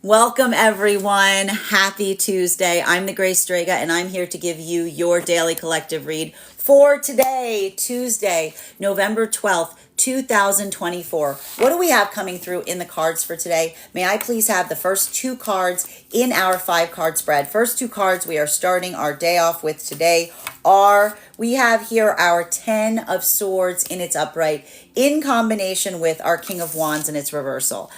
Welcome everyone. Happy Tuesday. I'm the Grace Strega and I'm here to give you your daily collective read for today, Tuesday, November 12th, 2024. What do we have coming through in the cards for today? May I please have the first two cards in our 5-card spread. First two cards we are starting our day off with today we have here our 10 of Swords in its upright in combination with our King of Wands in its reversal.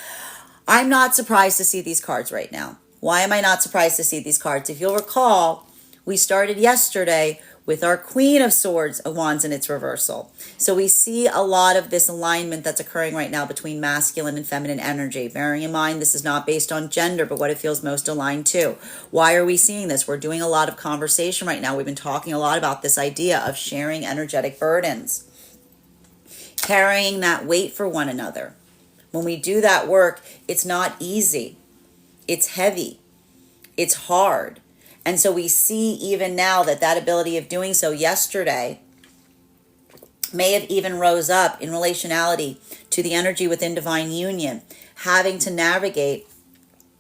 I'm not surprised to see these cards right now. Why am I not surprised to see these cards? If you'll recall, we started yesterday with our Queen of Swords of Wands in its reversal. So we see a lot of this alignment that's occurring right now between masculine and feminine energy. Bearing in mind, this is not based on gender, but what it feels most aligned to. Why are we seeing this? We're doing a lot of conversation right now. We've been talking a lot about this idea of sharing energetic burdens, carrying that weight for one another. When we do that work, it's not easy. It's heavy. It's hard. And so we see even now that ability of doing so yesterday may have even rose up in relationality to the energy within divine union, having to navigate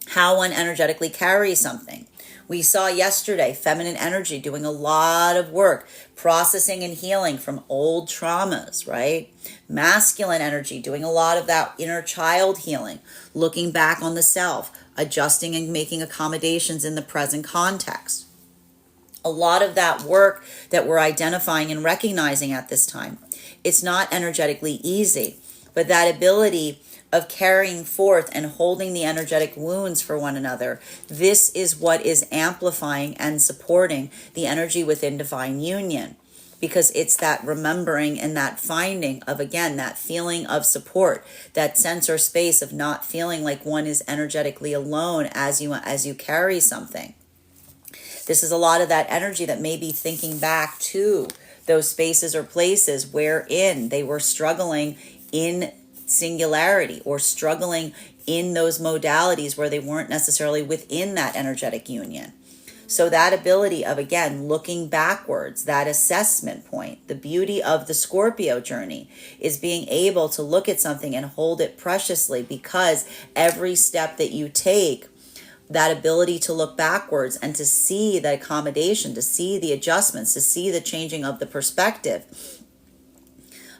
how one energetically carries something. We saw yesterday feminine energy doing a lot of work, processing and healing from old traumas, right? Masculine energy doing a lot of that inner child healing, looking back on the self, adjusting and making accommodations in the present context. A lot of that work that we're identifying and recognizing at this time. It's not energetically easy, but that ability of carrying forth and holding the energetic wounds for one another. This is what is amplifying and supporting the energy within divine union, because it's that remembering and that finding of, again, that feeling of support, that sense or space of not feeling like one is energetically alone as you carry something. This is a lot of that energy that may be thinking back to those spaces or places wherein they were struggling in singularity or struggling in those modalities where they weren't necessarily within that energetic union. So that ability of, again, looking backwards, that assessment point, the beauty of the Scorpio journey is being able to look at something and hold it preciously, because every step that you take, that ability to look backwards and to see the accommodation, to see the adjustments, to see the changing of the perspective,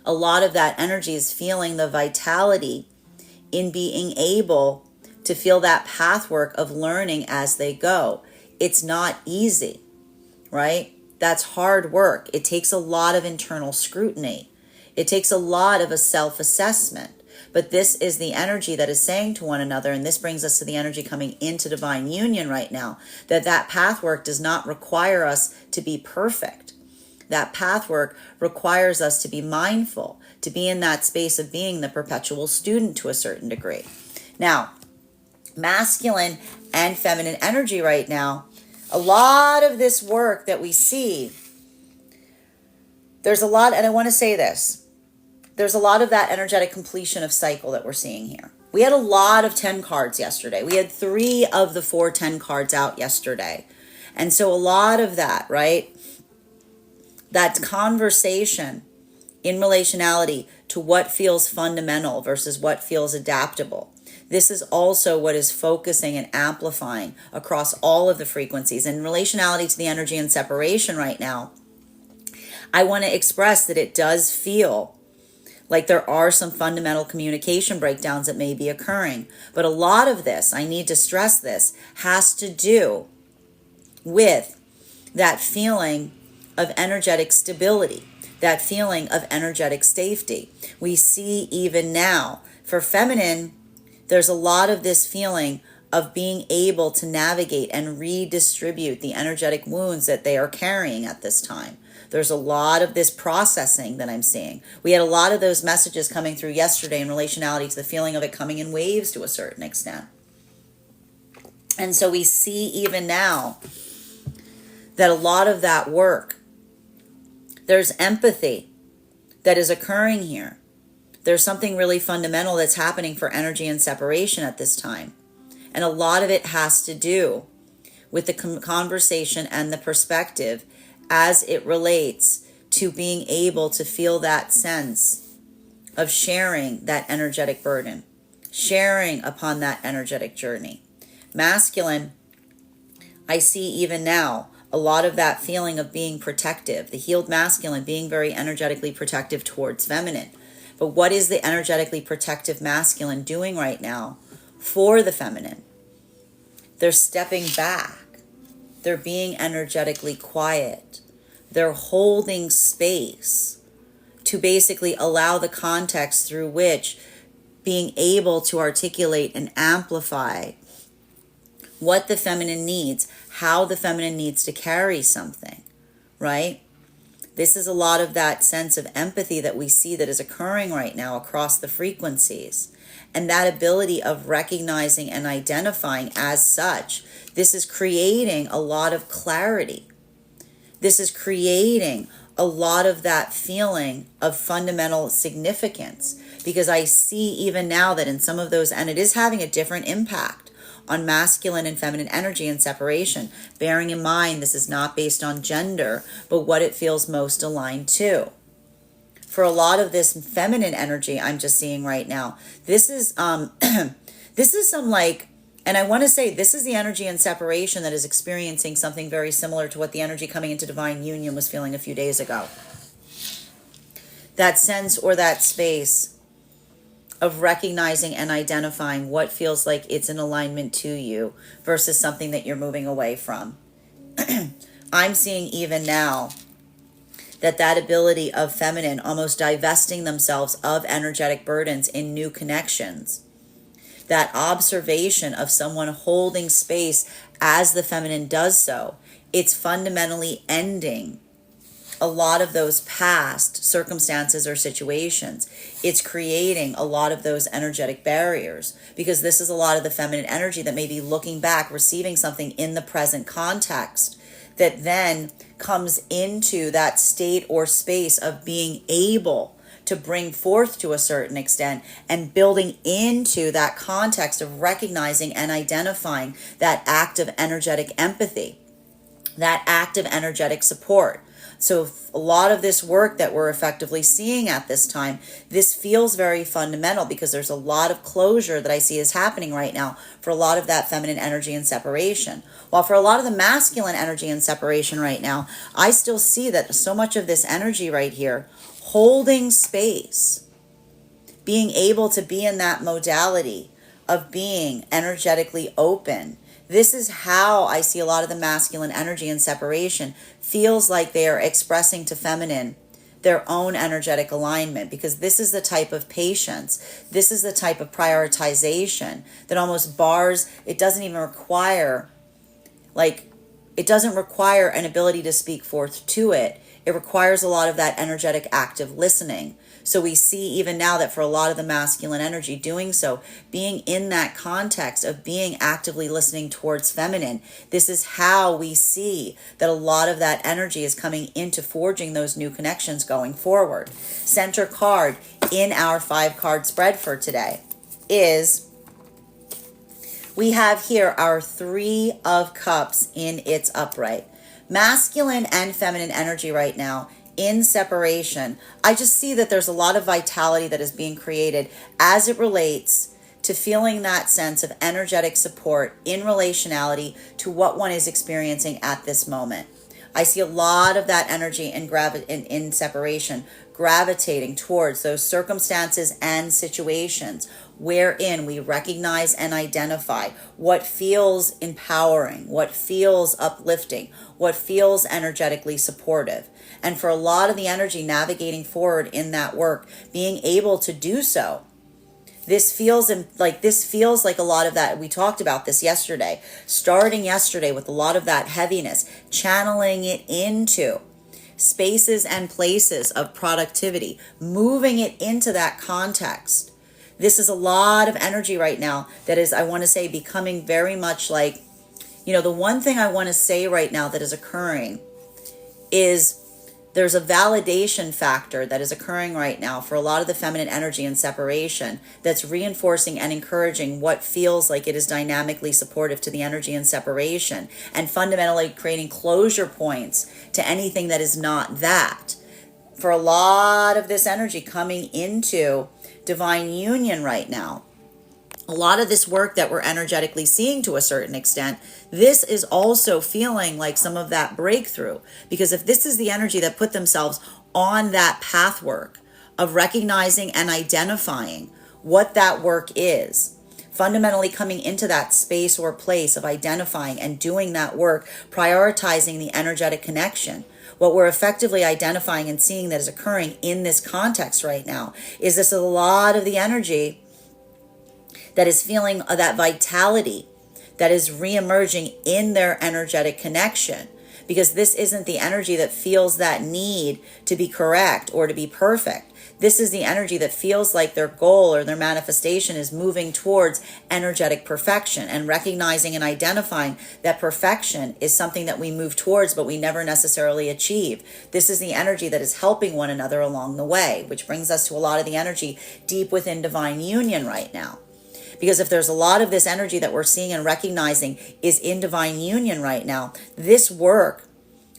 a lot of that energy is feeling the vitality in being able to feel that pathwork of learning as they go. It's not easy, right? That's hard work. It takes a lot of internal scrutiny. It takes a lot of a self-assessment. But this is the energy that is saying to one another, and this brings us to the energy coming into divine union right now, that pathwork does not require us to be perfect. That pathwork requires us to be mindful, to be in that space of being the perpetual student to a certain degree. Now, masculine and feminine energy right now, a lot of this work that we see, there's a lot, and I want to say this, there's a lot of that energetic completion of cycle that we're seeing here. We had a lot of 10 cards yesterday. We had 3 of the 4 10 cards out yesterday. And so a lot of that, right? That conversation in relationality to what feels fundamental versus what feels adaptable. This is also what is focusing and amplifying across all of the frequencies. In relationality to the energy and separation right now, I want to express that it does feel like there are some fundamental communication breakdowns that may be occurring. But a lot of this, I need to stress this, has to do with that feeling of energetic stability, that feeling of energetic safety. We see even now, for feminine, there's a lot of this feeling of being able to navigate and redistribute the energetic wounds that they are carrying at this time. There's a lot of this processing that I'm seeing. We had a lot of those messages coming through yesterday in relationality to the feeling of it coming in waves to a certain extent. And so we see even now that a lot of that work, there's empathy that is occurring here. There's something really fundamental that's happening for energy and separation at this time. And a lot of it has to do with the conversation and the perspective as it relates to being able to feel that sense of sharing that energetic burden, sharing upon that energetic journey. Masculine, I see even now a lot of that feeling of being protective, the healed masculine being very energetically protective towards feminine. But what is the energetically protective masculine doing right now for the feminine? They're stepping back. They're being energetically quiet. They're holding space to basically allow the context through which being able to articulate and amplify what the feminine needs, how the feminine needs to carry something, right? This is a lot of that sense of empathy that we see that is occurring right now across the frequencies. And that ability of recognizing and identifying as such, this is creating a lot of clarity. This is creating a lot of that feeling of fundamental significance, because I see even now that in some of those, and it is having a different impact on masculine and feminine energy and separation, bearing in mind this is not based on gender, but what it feels most aligned to. For a lot of this feminine energy I'm just seeing right now, this is this is some like, and I want to say this is the energy in separation that is experiencing something very similar to what the energy coming into divine union was feeling a few days ago. That sense or that space of recognizing and identifying what feels like it's in alignment to you versus something that you're moving away from. I'm seeing even now that ability of feminine almost divesting themselves of energetic burdens in new connections. That observation of someone holding space as the feminine does so, it's fundamentally ending a lot of those past circumstances or situations. It's creating a lot of those energetic barriers, because this is a lot of the feminine energy that may be looking back, receiving something in the present context that then comes into that state or space of being able to bring forth to a certain extent and building into that context of recognizing and identifying that act of energetic empathy, that act of energetic support. So a lot of this work that we're effectively seeing at this time, this feels very fundamental, because there's a lot of closure that I see is happening right now for a lot of that feminine energy and separation. While for a lot of the masculine energy and separation right now, I still see that so much of this energy right here, holding space, being able to be in that modality of being energetically open. This is how I see a lot of the masculine energy and separation feels like they are expressing to feminine their own energetic alignment, because this is the type of patience, this is the type of prioritization that almost bars, it doesn't even require, it doesn't require an ability to speak forth to it. It requires a lot of that energetic active listening. So we see even now that for a lot of the masculine energy doing so, being in that context of being actively listening towards feminine, this is how we see that a lot of that energy is coming into forging those new connections going forward. Center card in our 5-card spread for today is, we have here our 3 of Cups in its upright. Masculine and feminine energy right now in separation. I just see that there's a lot of vitality that is being created as it relates to feeling that sense of energetic support in relationality to what one is experiencing at this moment. I see a lot of that energy in separation gravitating towards those circumstances and situations wherein we recognize and identify what feels empowering, what feels uplifting, what feels energetically supportive. And for a lot of the energy navigating forward in that work, being able to do so, this feels like a lot of that. We talked about this yesterday, starting yesterday with a lot of that heaviness, channeling it into spaces and places of productivity, moving it into that context. This is a lot of energy right now that is, I want to say, becoming very much like, the one thing I want to say right now that is occurring is there's a validation factor that is occurring right now for a lot of the feminine energy and separation that's reinforcing and encouraging what feels like it is dynamically supportive to the energy and separation, and fundamentally creating closure points to anything that is not that. For a lot of this energy coming into divine union right now, a lot of this work that we're energetically seeing to a certain extent, this is also feeling like some of that breakthrough. Because if this is the energy that put themselves on that path work of recognizing and identifying what that work is, fundamentally coming into that space or place of identifying and doing that work, prioritizing the energetic connection, what we're effectively identifying and seeing that is occurring in this context right now is this a lot of the energy that is feeling that vitality that is reemerging in their energetic connection. Because this isn't the energy that feels that need to be correct or to be perfect. This is the energy that feels like their goal or their manifestation is moving towards energetic perfection, and recognizing and identifying that perfection is something that we move towards, but we never necessarily achieve. This is the energy that is helping one another along the way, which brings us to a lot of the energy deep within divine union right now. Because if there's a lot of this energy that we're seeing and recognizing is in divine union right now, this work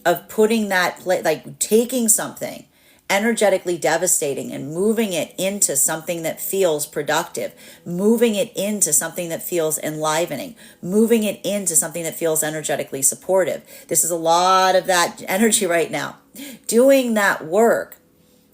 of putting that, like taking something energetically devastating and moving it into something that feels productive, moving it into something that feels enlivening, moving it into something that feels energetically supportive. This is a lot of that energy right now. Doing that work.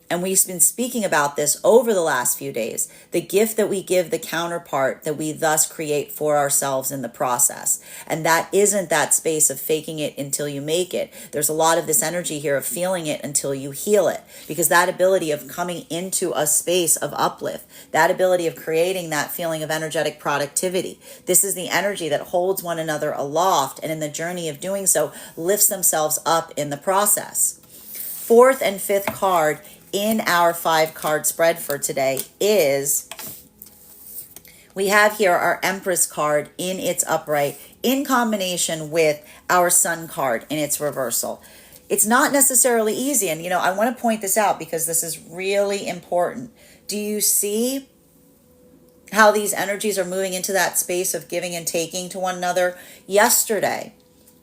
And we've been speaking about this over the last few days, the gift that we give the counterpart that we thus create for ourselves in the process. And that isn't that space of faking it until you make it. There's a lot of this energy here of feeling it until you heal it. Because that ability of coming into a space of uplift, that ability of creating that feeling of energetic productivity, this is the energy that holds one another aloft, and in the journey of doing so, lifts themselves up in the process. Fourth and fifth card in our 5-card spread for today is, we have here our Empress card in its upright in combination with our Sun card in its reversal. It's not necessarily easy, and I want to point this out because this is really important. Do you see how these energies are moving into that space of giving and taking to one another? Yesterday,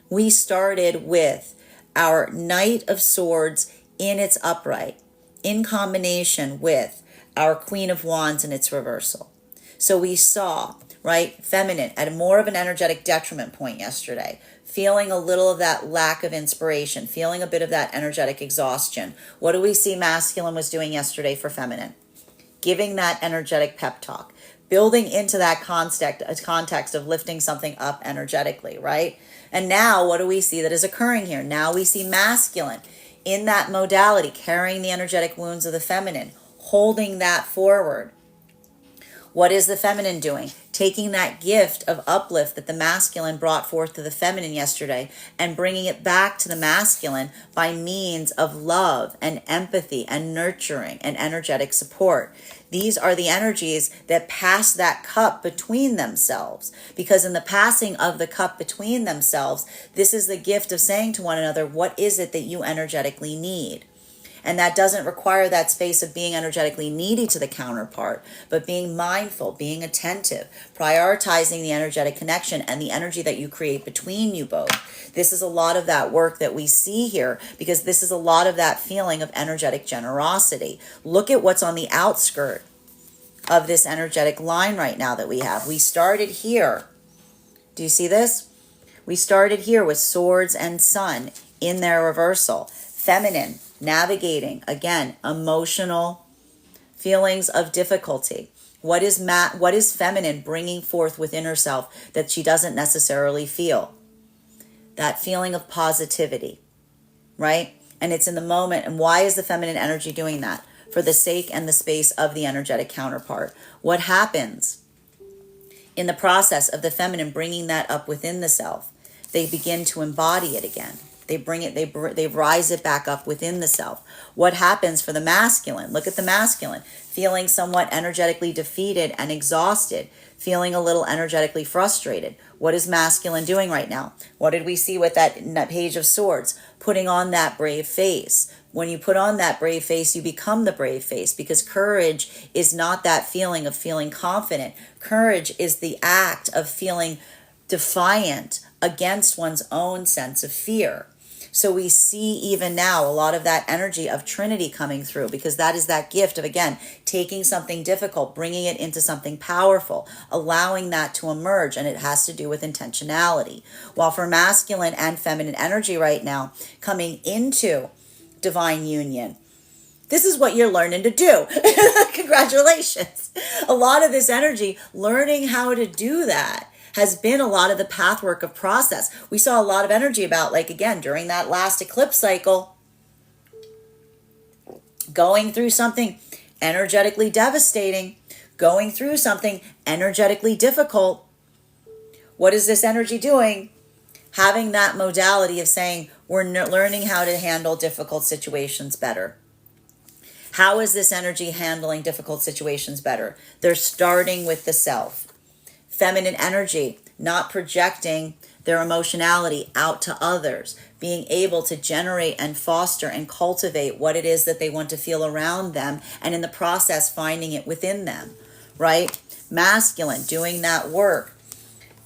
we started with our Knight of Swords in its upright, in combination with our Queen of Wands in its reversal. So we saw, right, feminine at more of an energetic detriment point yesterday, feeling a little of that lack of inspiration, feeling a bit of that energetic exhaustion. What do we see masculine was doing yesterday for feminine? Giving that energetic pep talk, building into that context of lifting something up energetically, right? And now what do we see that is occurring here? Now we see masculine in that modality, carrying the energetic wounds of the feminine, holding that forward. What is the feminine doing? Taking that gift of uplift that the masculine brought forth to the feminine yesterday and bringing it back to the masculine by means of love and empathy and nurturing and energetic support. These are the energies that pass that cup between themselves, because in the passing of the cup between themselves, this is the gift of saying to one another, what is it that you energetically need? And that doesn't require that space of being energetically needy to the counterpart, but being mindful, being attentive, prioritizing the energetic connection and the energy that you create between you both. This is a lot of that work that we see here, because this is a lot of that feeling of energetic generosity. Look at what's on the outskirt of this energetic line right now that we have. We started here. Do you see this? We started here with Swords and Sun in their reversal. Feminine, navigating, again, emotional feelings of difficulty. What is feminine bringing forth within herself that she doesn't necessarily feel? That feeling of positivity, right? And it's in the moment. And why is the feminine energy doing that? For the sake and the space of the energetic counterpart. What happens in the process of the feminine bringing that up within the self? They begin to embody it again. They bring it, they rise it back up within the self. What happens for the masculine? Look at the masculine, feeling somewhat energetically defeated and exhausted, feeling a little energetically frustrated. What is masculine doing right now? What did we see with that Page of Swords? Putting on that brave face. When you put on that brave face, you become the brave face, because courage is not that feeling of feeling confident. Courage is the act of feeling defiant against one's own sense of fear. So we see even now a lot of that energy of Trinity coming through, because that is that gift of, again, taking something difficult, bringing it into something powerful, allowing that to emerge. And it has to do with intentionality. While for masculine and feminine energy right now, coming into divine union, this is what you're learning to do. Congratulations. A lot of this energy, learning how to do that, has been a lot of the pathwork of process. We saw a lot of energy about, like, again, during that last eclipse cycle, going through something energetically devastating, going through something energetically difficult. What is this energy doing? Having that modality of saying, we're learning how to handle difficult situations better. How is this energy handling difficult situations better? They're starting with the self. Feminine energy, not projecting their emotionality out to others, being able to generate and foster and cultivate what it is that they want to feel around them, and in the process finding it within them, right? Masculine, doing that work,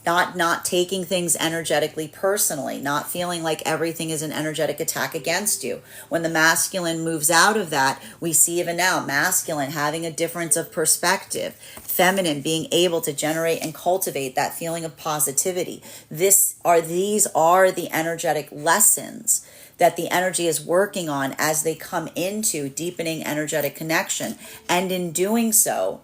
not taking things energetically personally, not feeling like everything is an energetic attack against you. When the masculine moves out of that, we see even now masculine having a difference of perspective, feminine being able to generate and cultivate that feeling of positivity. These are the energetic lessons that the energy is working on as they come into deepening energetic connection. And in doing so,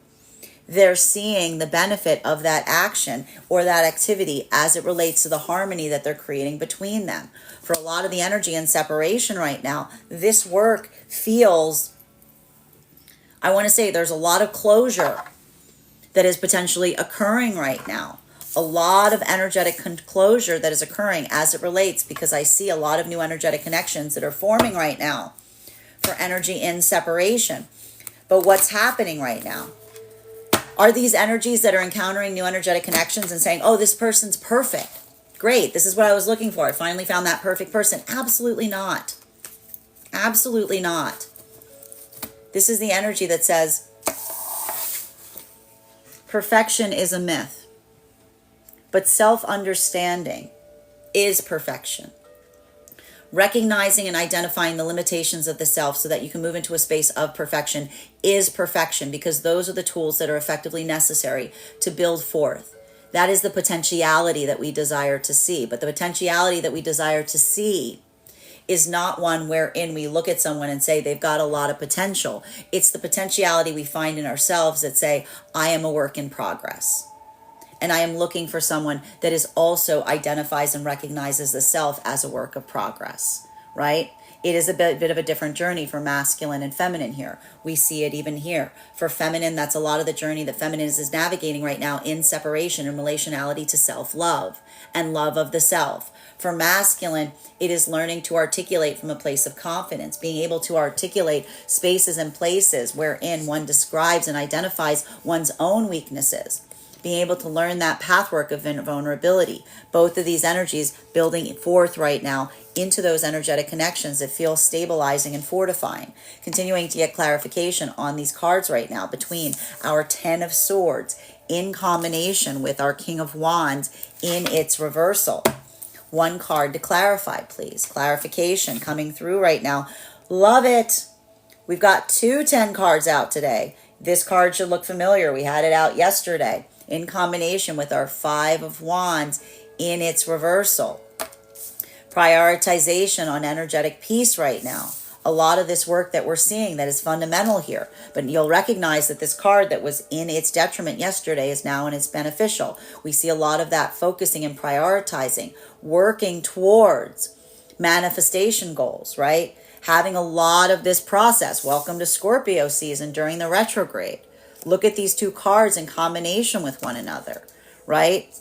they're seeing the benefit of that action or that activity as it relates to the harmony that they're creating between them. For a lot of the energy in separation right now, this work feels, I want to say, there's a lot of closure that is potentially occurring right now. A lot of energetic closure that is occurring as it relates, because I see a lot of new energetic connections that are forming right now for energy in separation. But what's happening right now? Are these energies that are encountering new energetic connections and saying, oh, this person's perfect. Great, this is what I was looking for. I finally found that perfect person. Absolutely not. Absolutely not. This is the energy that says, perfection is a myth, but self-understanding is perfection. Recognizing and identifying the limitations of the self so that you can move into a space of perfection is perfection, because those are the tools that are effectively necessary to build forth. That is the potentiality that we desire to see. But the potentiality that we desire to see is not one wherein we look at someone and say they've got a lot of potential. It's the potentiality we find in ourselves that say, I am a work in progress. And I am looking for someone that is also identifies and recognizes the self as a work of progress, right? It is a bit of a different journey for masculine and feminine here. We see it even here. For feminine, that's a lot of the journey that feminine is navigating right now in separation and relationality to self-love and love of the self. For masculine, it is learning to articulate from a place of confidence, being able to articulate spaces and places wherein one describes and identifies one's own weaknesses. Being able to learn that pathwork of vulnerability. Both of these energies building forth right now into those energetic connections that feel stabilizing and fortifying. Continuing to get clarification on these cards right now between our Ten of Swords in combination with our King of Wands in its reversal. One card to clarify, please. Clarification coming through right now. Love it. We've got 2 10 cards out today. This card should look familiar. We had it out yesterday, in combination with our Five of Wands in its reversal. Prioritization on energetic peace right now. A lot of this work that we're seeing that is fundamental here. But you'll recognize that this card that was in its detriment yesterday is now in its beneficial. We see a lot of that focusing and prioritizing, working towards manifestation goals, right? Having a lot of this process. Welcome to Scorpio season during the retrograde. Look at these 2 cards in combination with one another, right?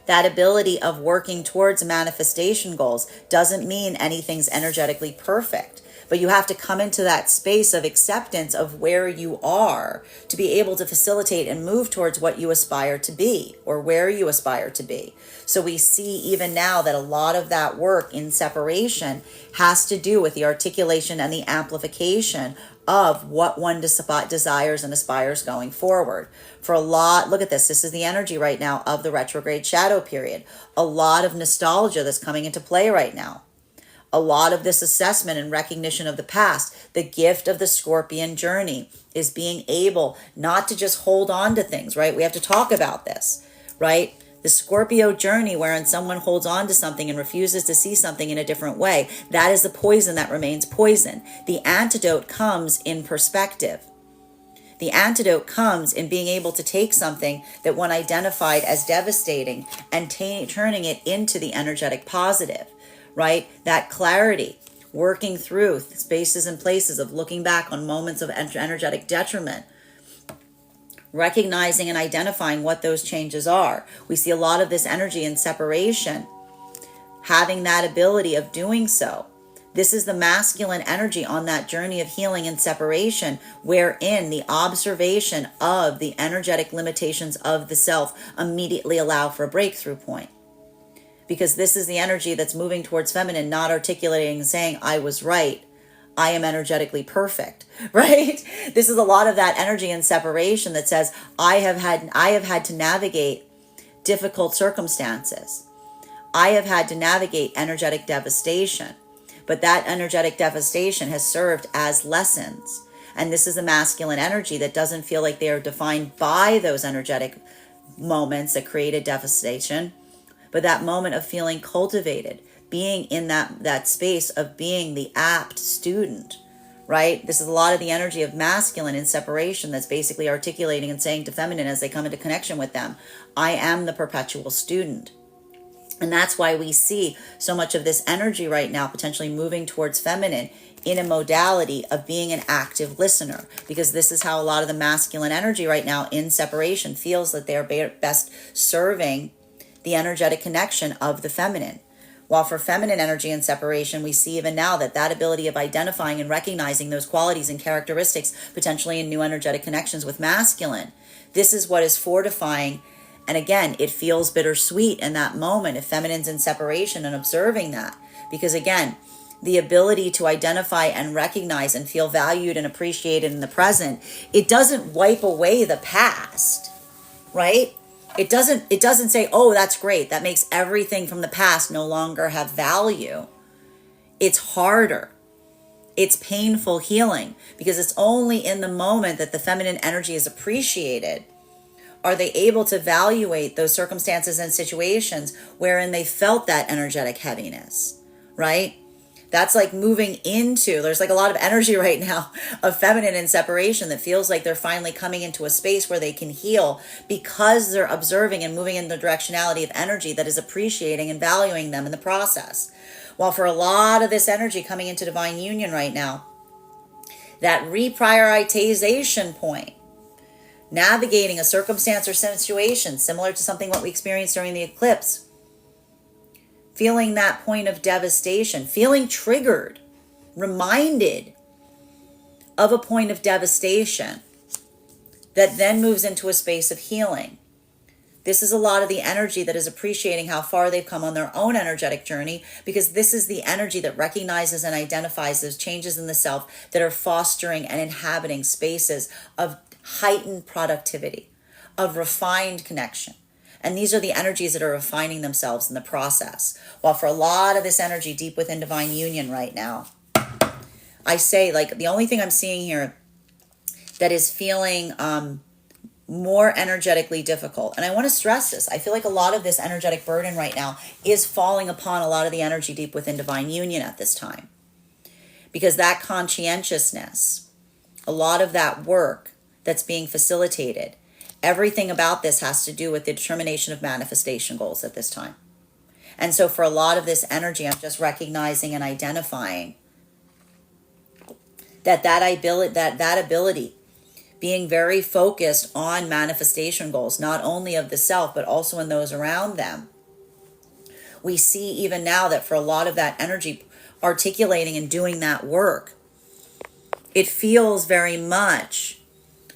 That ability of working towards manifestation goals doesn't mean anything's energetically perfect, but you have to come into that space of acceptance of where you are to be able to facilitate and move towards what you aspire to be or where you aspire to be. So we see even now that a lot of that work in separation has to do with the articulation and the amplification of what one desires and aspires going forward. For a lot, look at this. This is the energy right now of the retrograde shadow period. A lot of nostalgia that's coming into play right now. a lot of this assessment and recognition of the past, the gift of the Scorpion journey is being able not to just hold on to things, right? We have to talk about this, right? The Scorpio journey, wherein someone holds on to something and refuses to see something in a different way, that is the poison that remains poison. The antidote comes in perspective. The antidote comes in being able to take something that one identified as devastating and turning it into the energetic positive, right? That clarity, working through spaces and places of looking back on moments of energetic detriment, recognizing and identifying what those changes are. We see a lot of this energy in separation, having that ability of doing so. This is the masculine energy on that journey of healing and separation, wherein the observation of the energetic limitations of the self immediately allow for a breakthrough point. Because this is the energy that's moving towards feminine, not articulating and saying, I was right. I am energetically perfect, right? This is a lot of that energy in separation that says, I have had to navigate difficult circumstances. I have had to navigate energetic devastation, but that energetic devastation has served as lessons. And this is a masculine energy that doesn't feel like they are defined by those energetic moments that created devastation, but that moment of feeling cultivated, being in that space of being the apt student, right? This is a lot of the energy of masculine in separation that's basically articulating and saying to feminine as they come into connection with them, I am the perpetual student. And that's why we see so much of this energy right now potentially moving towards feminine in a modality of being an active listener, because this is how a lot of the masculine energy right now in separation feels that they're best serving the energetic connection of the feminine. While for feminine energy and separation, we see even now that ability of identifying and recognizing those qualities and characteristics potentially in new energetic connections with masculine. This is what is fortifying. And again, it feels bittersweet in that moment if feminine's in separation and observing that. Because again, the ability to identify and recognize and feel valued and appreciated in the present, it doesn't wipe away the past, right? It doesn't say, oh, that's great. That makes everything from the past no longer have value. It's harder. It's painful healing, because it's only in the moment that the feminine energy is appreciated are they able to evaluate those circumstances and situations wherein they felt that energetic heaviness, right? That's like moving into, there's like a lot of energy right now of feminine in separation that feels like they're finally coming into a space where they can heal because they're observing and moving in the directionality of energy that is appreciating and valuing them in the process. While for a lot of this energy coming into divine union right now, that reprioritization point, navigating a circumstance or situation similar to something what we experienced during the eclipse, feeling that point of devastation, feeling triggered, reminded of a point of devastation that then moves into a space of healing. This is a lot of the energy that is appreciating how far they've come on their own energetic journey, because this is the energy that recognizes and identifies those changes in the self that are fostering and inhabiting spaces of heightened productivity, of refined connection. And these are the energies that are refining themselves in the process. While for a lot of this energy deep within divine union right now, I say, like, the only thing I'm seeing here that is feeling more energetically difficult, and I want to stress this, I feel like a lot of this energetic burden right now is falling upon a lot of the energy deep within divine union at this time. Because that conscientiousness, a lot of that work that's being facilitated, everything about this has to do with the determination of manifestation goals at this time. And so for a lot of this energy, I'm just recognizing and identifying that ability, being very focused on manifestation goals, not only of the self, but also in those around them. We see even now that for a lot of that energy articulating and doing that work, it feels very much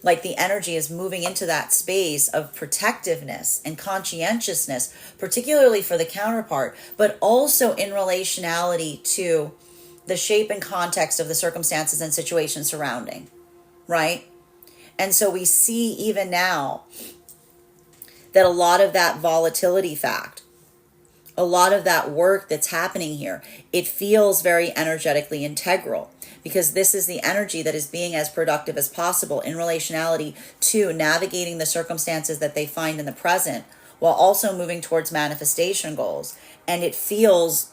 like the energy is moving into that space of protectiveness and conscientiousness, particularly for the counterpart, but also in relationality to the shape and context of the circumstances and situations surrounding, right? And so we see even now that a lot of that volatility fact, a lot of that work that's happening here, it feels very energetically integral, because this is the energy that is being as productive as possible in relationality to navigating the circumstances that they find in the present, while also moving towards manifestation goals. And it feels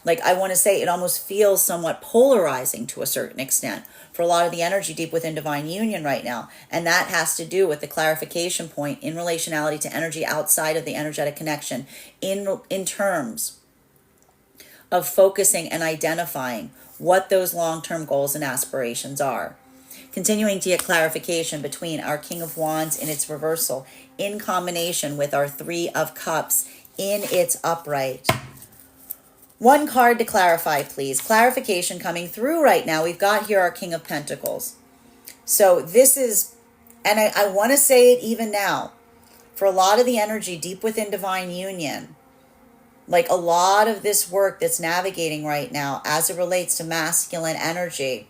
like, I want to say, it almost feels somewhat polarizing to a certain extent for a lot of the energy deep within divine union right now. And that has to do with the clarification point in relationality to energy outside of the energetic connection, in terms of focusing and identifying what those long-term goals and aspirations are. Continuing to get clarification between our King of Wands in its reversal in combination with our Three of Cups in its upright. One card to clarify, please. Clarification coming through right now. We've got here our King of Pentacles. So this is, and I want to say it even now, for a lot of the energy deep within divine union, like a lot of this work that's navigating right now as it relates to masculine energy,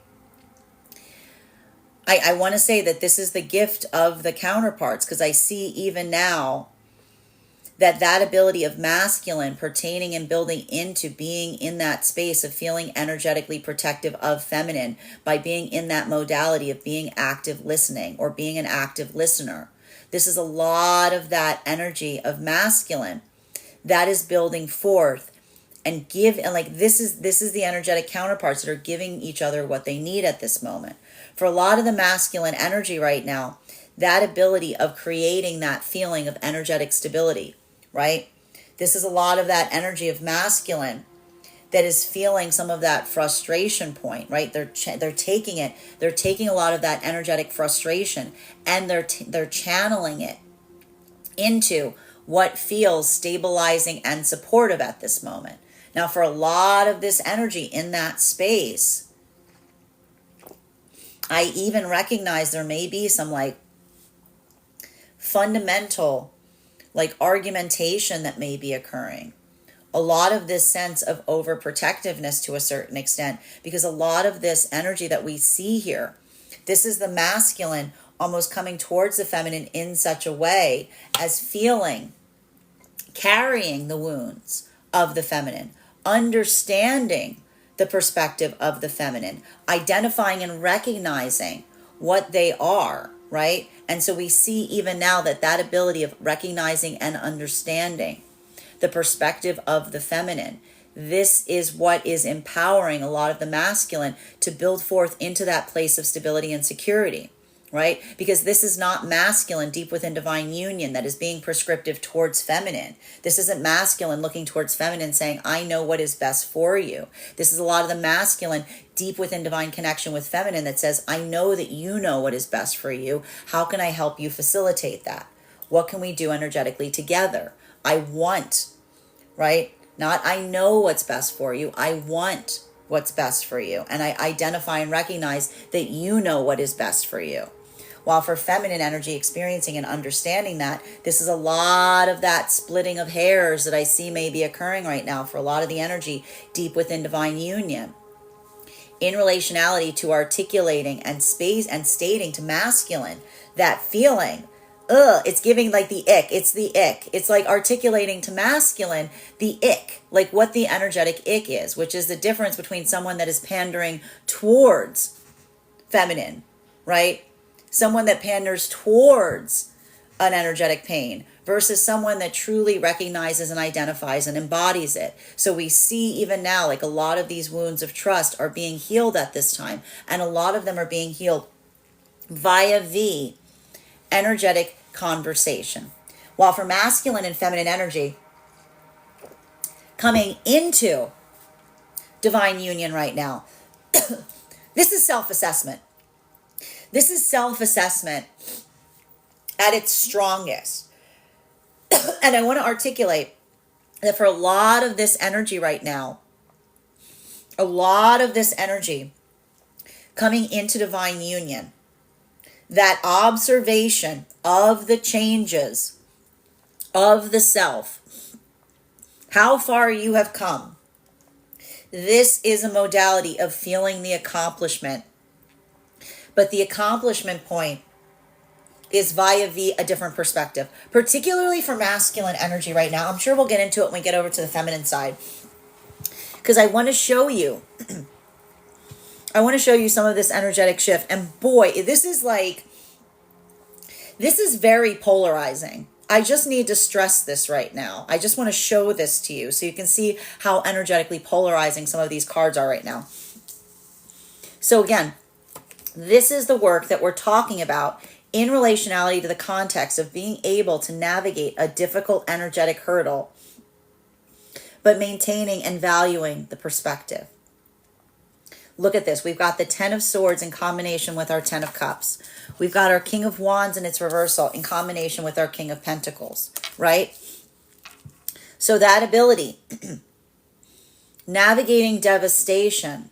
I want to say that this is the gift of the counterparts, because I see even now that ability of masculine pertaining and building into being in that space of feeling energetically protective of feminine by being in that modality of being active listening or being an active listener. This is a lot of that energy of masculine that is building forth and this is the energetic counterparts that are giving each other what they need at this moment. For a lot of the masculine energy right now, that ability of creating that feeling of energetic stability, right? This is a lot of that energy of masculine that is feeling some of that frustration point, right? They're taking a lot of that energetic frustration, and they're channeling it into what feels stabilizing and supportive at this moment. Now, for a lot of this energy in that space, I even recognize there may be some like fundamental like argumentation that may be occurring. A lot of this sense of overprotectiveness to a certain extent, because a lot of this energy that we see here, this is the masculine almost coming towards the feminine in such a way as carrying the wounds of the feminine, understanding the perspective of the feminine, identifying and recognizing what they are, right? And so we see even now that ability of recognizing and understanding the perspective of the feminine, this is what is empowering a lot of the masculine to build forth into that place of stability and security, right? Because this is not masculine deep within divine union that is being prescriptive towards feminine. This isn't masculine looking towards feminine saying, I know what is best for you. This is a lot of the masculine deep within divine connection with feminine that says, I know that you know what is best for you. How can I help you facilitate that? What can we do energetically together? I want, right? Not I know what's best for you. I want what's best for you. And I identify and recognize that you know what is best for you. While for feminine energy, experiencing and understanding that, this is a lot of that splitting of hairs that I see may be occurring right now for a lot of the energy deep within divine union. In relationality to articulating and space and stating to masculine that feeling, it's giving like the ick. It's the ick. It's like articulating to masculine the ick, like what the energetic ick is, which is the difference between someone that is pandering towards feminine, right? Someone that panders towards an energetic pain versus someone that truly recognizes and identifies and embodies it. So we see even now, like a lot of these wounds of trust are being healed at this time. And a lot of them are being healed via the energetic conversation. While for masculine and feminine energy coming into divine union right now, this is self-assessment. This is self-assessment at its strongest. And I want to articulate that for a lot of this energy right now, a lot of this energy coming into divine union, that observation of the changes of the self, how far you have come, this is a modality of feeling the accomplishment. But the accomplishment point is via a different perspective, particularly for masculine energy right now. I'm sure we'll get into it when we get over to the feminine side, because I want to show you some of this energetic shift. And boy, this is very polarizing. I just need to stress this right now. I just want to show this to you so you can see how energetically polarizing some of these cards are right now. So again, this is the work that we're talking about in relationality to the context of being able to navigate a difficult energetic hurdle, but maintaining and valuing the perspective. Look at this. We've got the 10 of Swords in combination with our 10 of Cups. We've got our King of Wands in its reversal in combination with our King of Pentacles, right? So that ability, navigating devastation.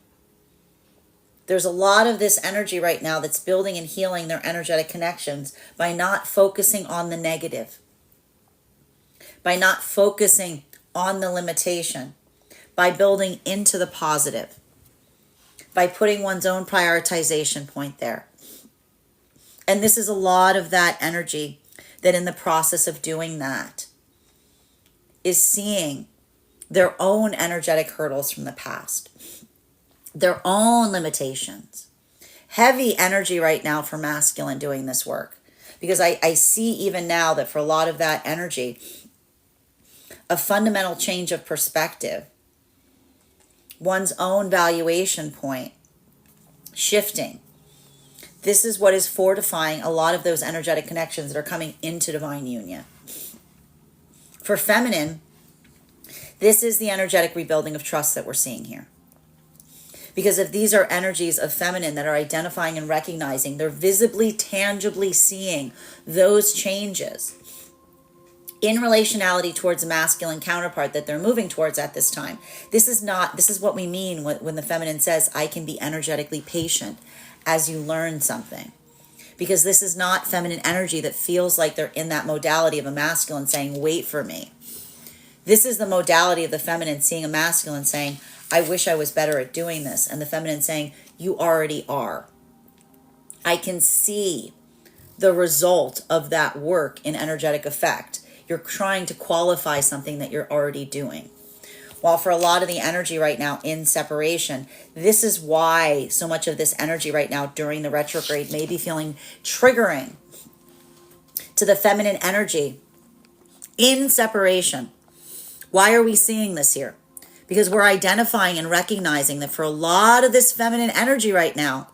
There's a lot of this energy right now that's building and healing their energetic connections by not focusing on the negative, by not focusing on the limitation, by building into the positive, by putting one's own prioritization point there. And this is a lot of that energy that in the process of doing that is seeing their own energetic hurdles from the past, their own limitations. Heavy energy right now for masculine doing this work, because I see even now that for a lot of that energy, a fundamental change of perspective, one's own valuation point shifting. This is what is fortifying a lot of those energetic connections that are coming into divine union. For feminine, this is the energetic rebuilding of trust that we're seeing here. Because if these are energies of feminine that are identifying and recognizing, they're visibly, tangibly seeing those changes in relationality towards a masculine counterpart that they're moving towards at this time. This is what we mean when the feminine says, I can be energetically patient as you learn something. Because this is not feminine energy that feels like they're in that modality of a masculine saying, wait for me. This is the modality of the feminine seeing a masculine saying, I wish I was better at doing this. And the feminine saying, you already are. I can see the result of that work in energetic effect. You're trying to qualify something that you're already doing. While for a lot of the energy right now in separation, this is why so much of this energy right now during the retrograde may be feeling triggering to the feminine energy in separation. Why are we seeing this here? Because we're identifying and recognizing that for a lot of this feminine energy right now,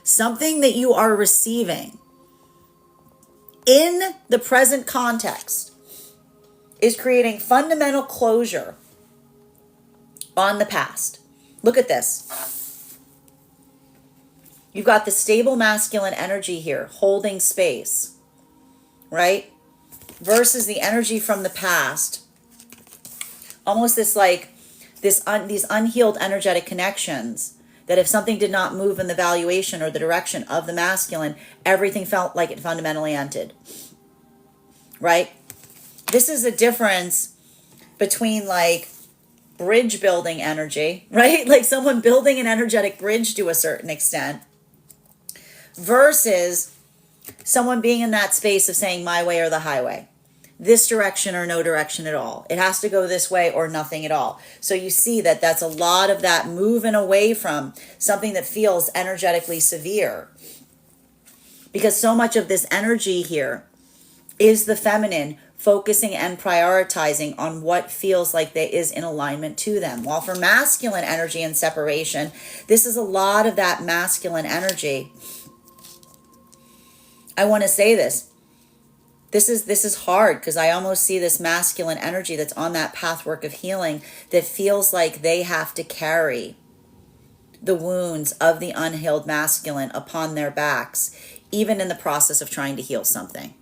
something that you are receiving in the present context is creating fundamental closure on the past. Look at this. You've got the stable masculine energy here, holding space, right? Versus the energy from the past. Almost these unhealed energetic connections that if something did not move in the valuation or the direction of the masculine, everything felt like it fundamentally ended, right? This is a difference between bridge building energy, right? Like someone building an energetic bridge to a certain extent versus someone being in that space of saying my way or the highway. This direction or no direction at all. It has to go this way or nothing at all. So you see that that's a lot of that moving away from something that feels energetically severe. Because so much of this energy here is the feminine focusing and prioritizing on what feels like there is in alignment to them. While for masculine energy and separation, this is a lot of that masculine energy. I want to say this. This is hard because I almost see this masculine energy that's on that pathwork of healing that feels like they have to carry the wounds of the unhealed masculine upon their backs, even in the process of trying to heal something.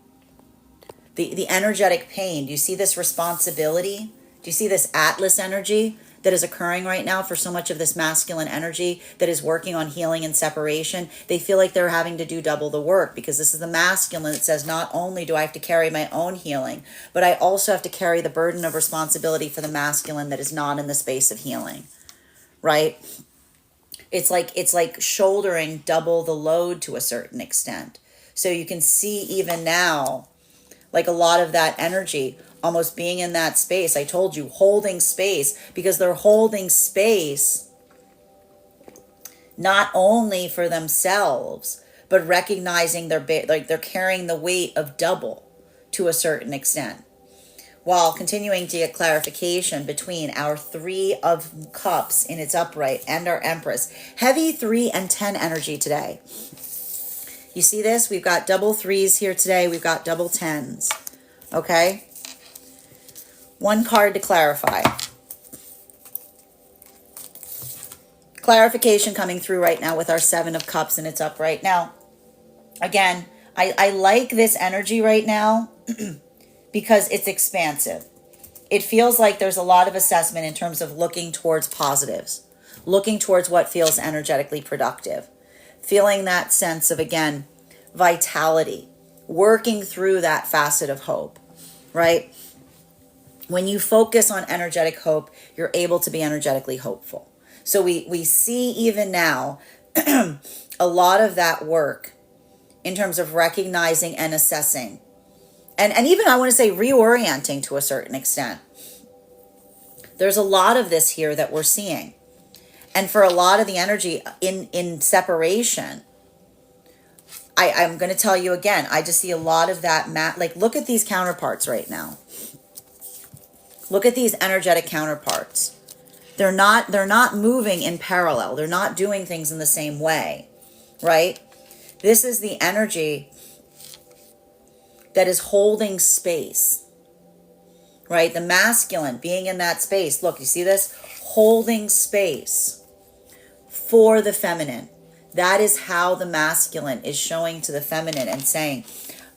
The energetic pain, do you see this responsibility? Do you see this Atlas energy that is occurring right now for so much of this masculine energy that is working on healing and separation? They feel like they're having to do double the work because this is the masculine that says not only do I have to carry my own healing, but I also have to carry the burden of responsibility for the masculine that is not in the space of healing, right? It's like shouldering double the load to a certain extent. So you can see even now, like a lot of that energy almost being in that space. I told you, holding space, because they're holding space not only for themselves, but recognizing they're carrying the weight of double to a certain extent, while continuing to get clarification between our Three of Cups in its upright and our Empress. Heavy 3 and 10 energy today. You see this? We've got double threes here today. We've got double tens. Okay? One card to clarify. Clarification coming through right now with our Seven of Cups and it's upright. Now, again, I like this energy right now because it's expansive. It feels like there's a lot of assessment in terms of looking towards positives, looking towards what feels energetically productive, feeling that sense of, again, vitality, working through that facet of hope, right? When you focus on energetic hope, you're able to be energetically hopeful. So we see even now a lot of that work in terms of recognizing and assessing. And even, I want to say, reorienting to a certain extent. There's a lot of this here that we're seeing. And for a lot of the energy in separation, I'm going to tell you again, I just see a lot of that, like, look at these counterparts right now. Look at these energetic counterparts. They're not moving in parallel. They're not doing things in the same way, right? This is the energy that is holding space, right? The masculine being in that space. Look, you see this? Holding space for the feminine. That is how the masculine is showing to the feminine and saying,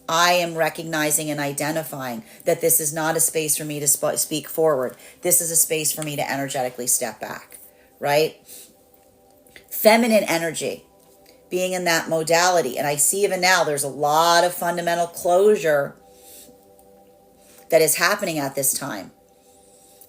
I am recognizing and identifying that this is not a space for me to speak forward. This is a space for me to energetically step back, right? Feminine energy being in that modality. And I see even now there's a lot of fundamental closure that is happening at this time.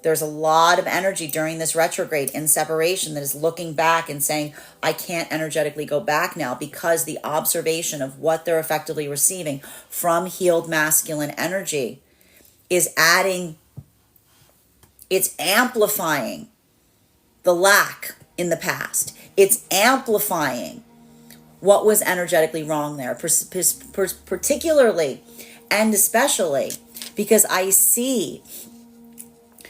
There's a lot of energy during this retrograde in separation that is looking back and saying, I can't energetically go back now, because the observation of what they're effectively receiving from healed masculine energy is adding, it's amplifying the lack in the past. It's amplifying what was energetically wrong there, particularly and especially because I see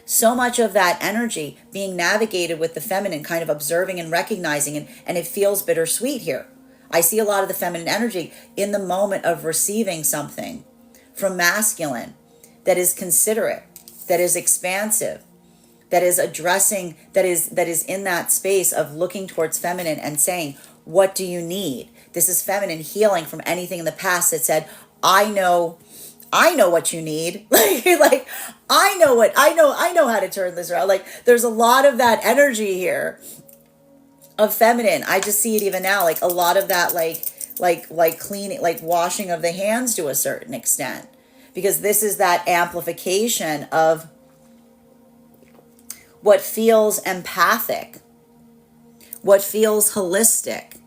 so much of that energy being navigated with the feminine, kind of observing and recognizing, and it feels bittersweet here. I see a lot of the feminine energy in the moment of receiving something from masculine that is considerate, that is expansive, that is addressing, that is in that space of looking towards feminine and saying, what do you need? This is feminine healing from anything in the past that said, I know what you need. like I know how to turn this around. Like, there's a lot of that energy here of feminine. I just see it even now, like a lot of that, like cleaning, like washing of the hands to a certain extent, because this is that amplification of what feels empathic, what feels holistic,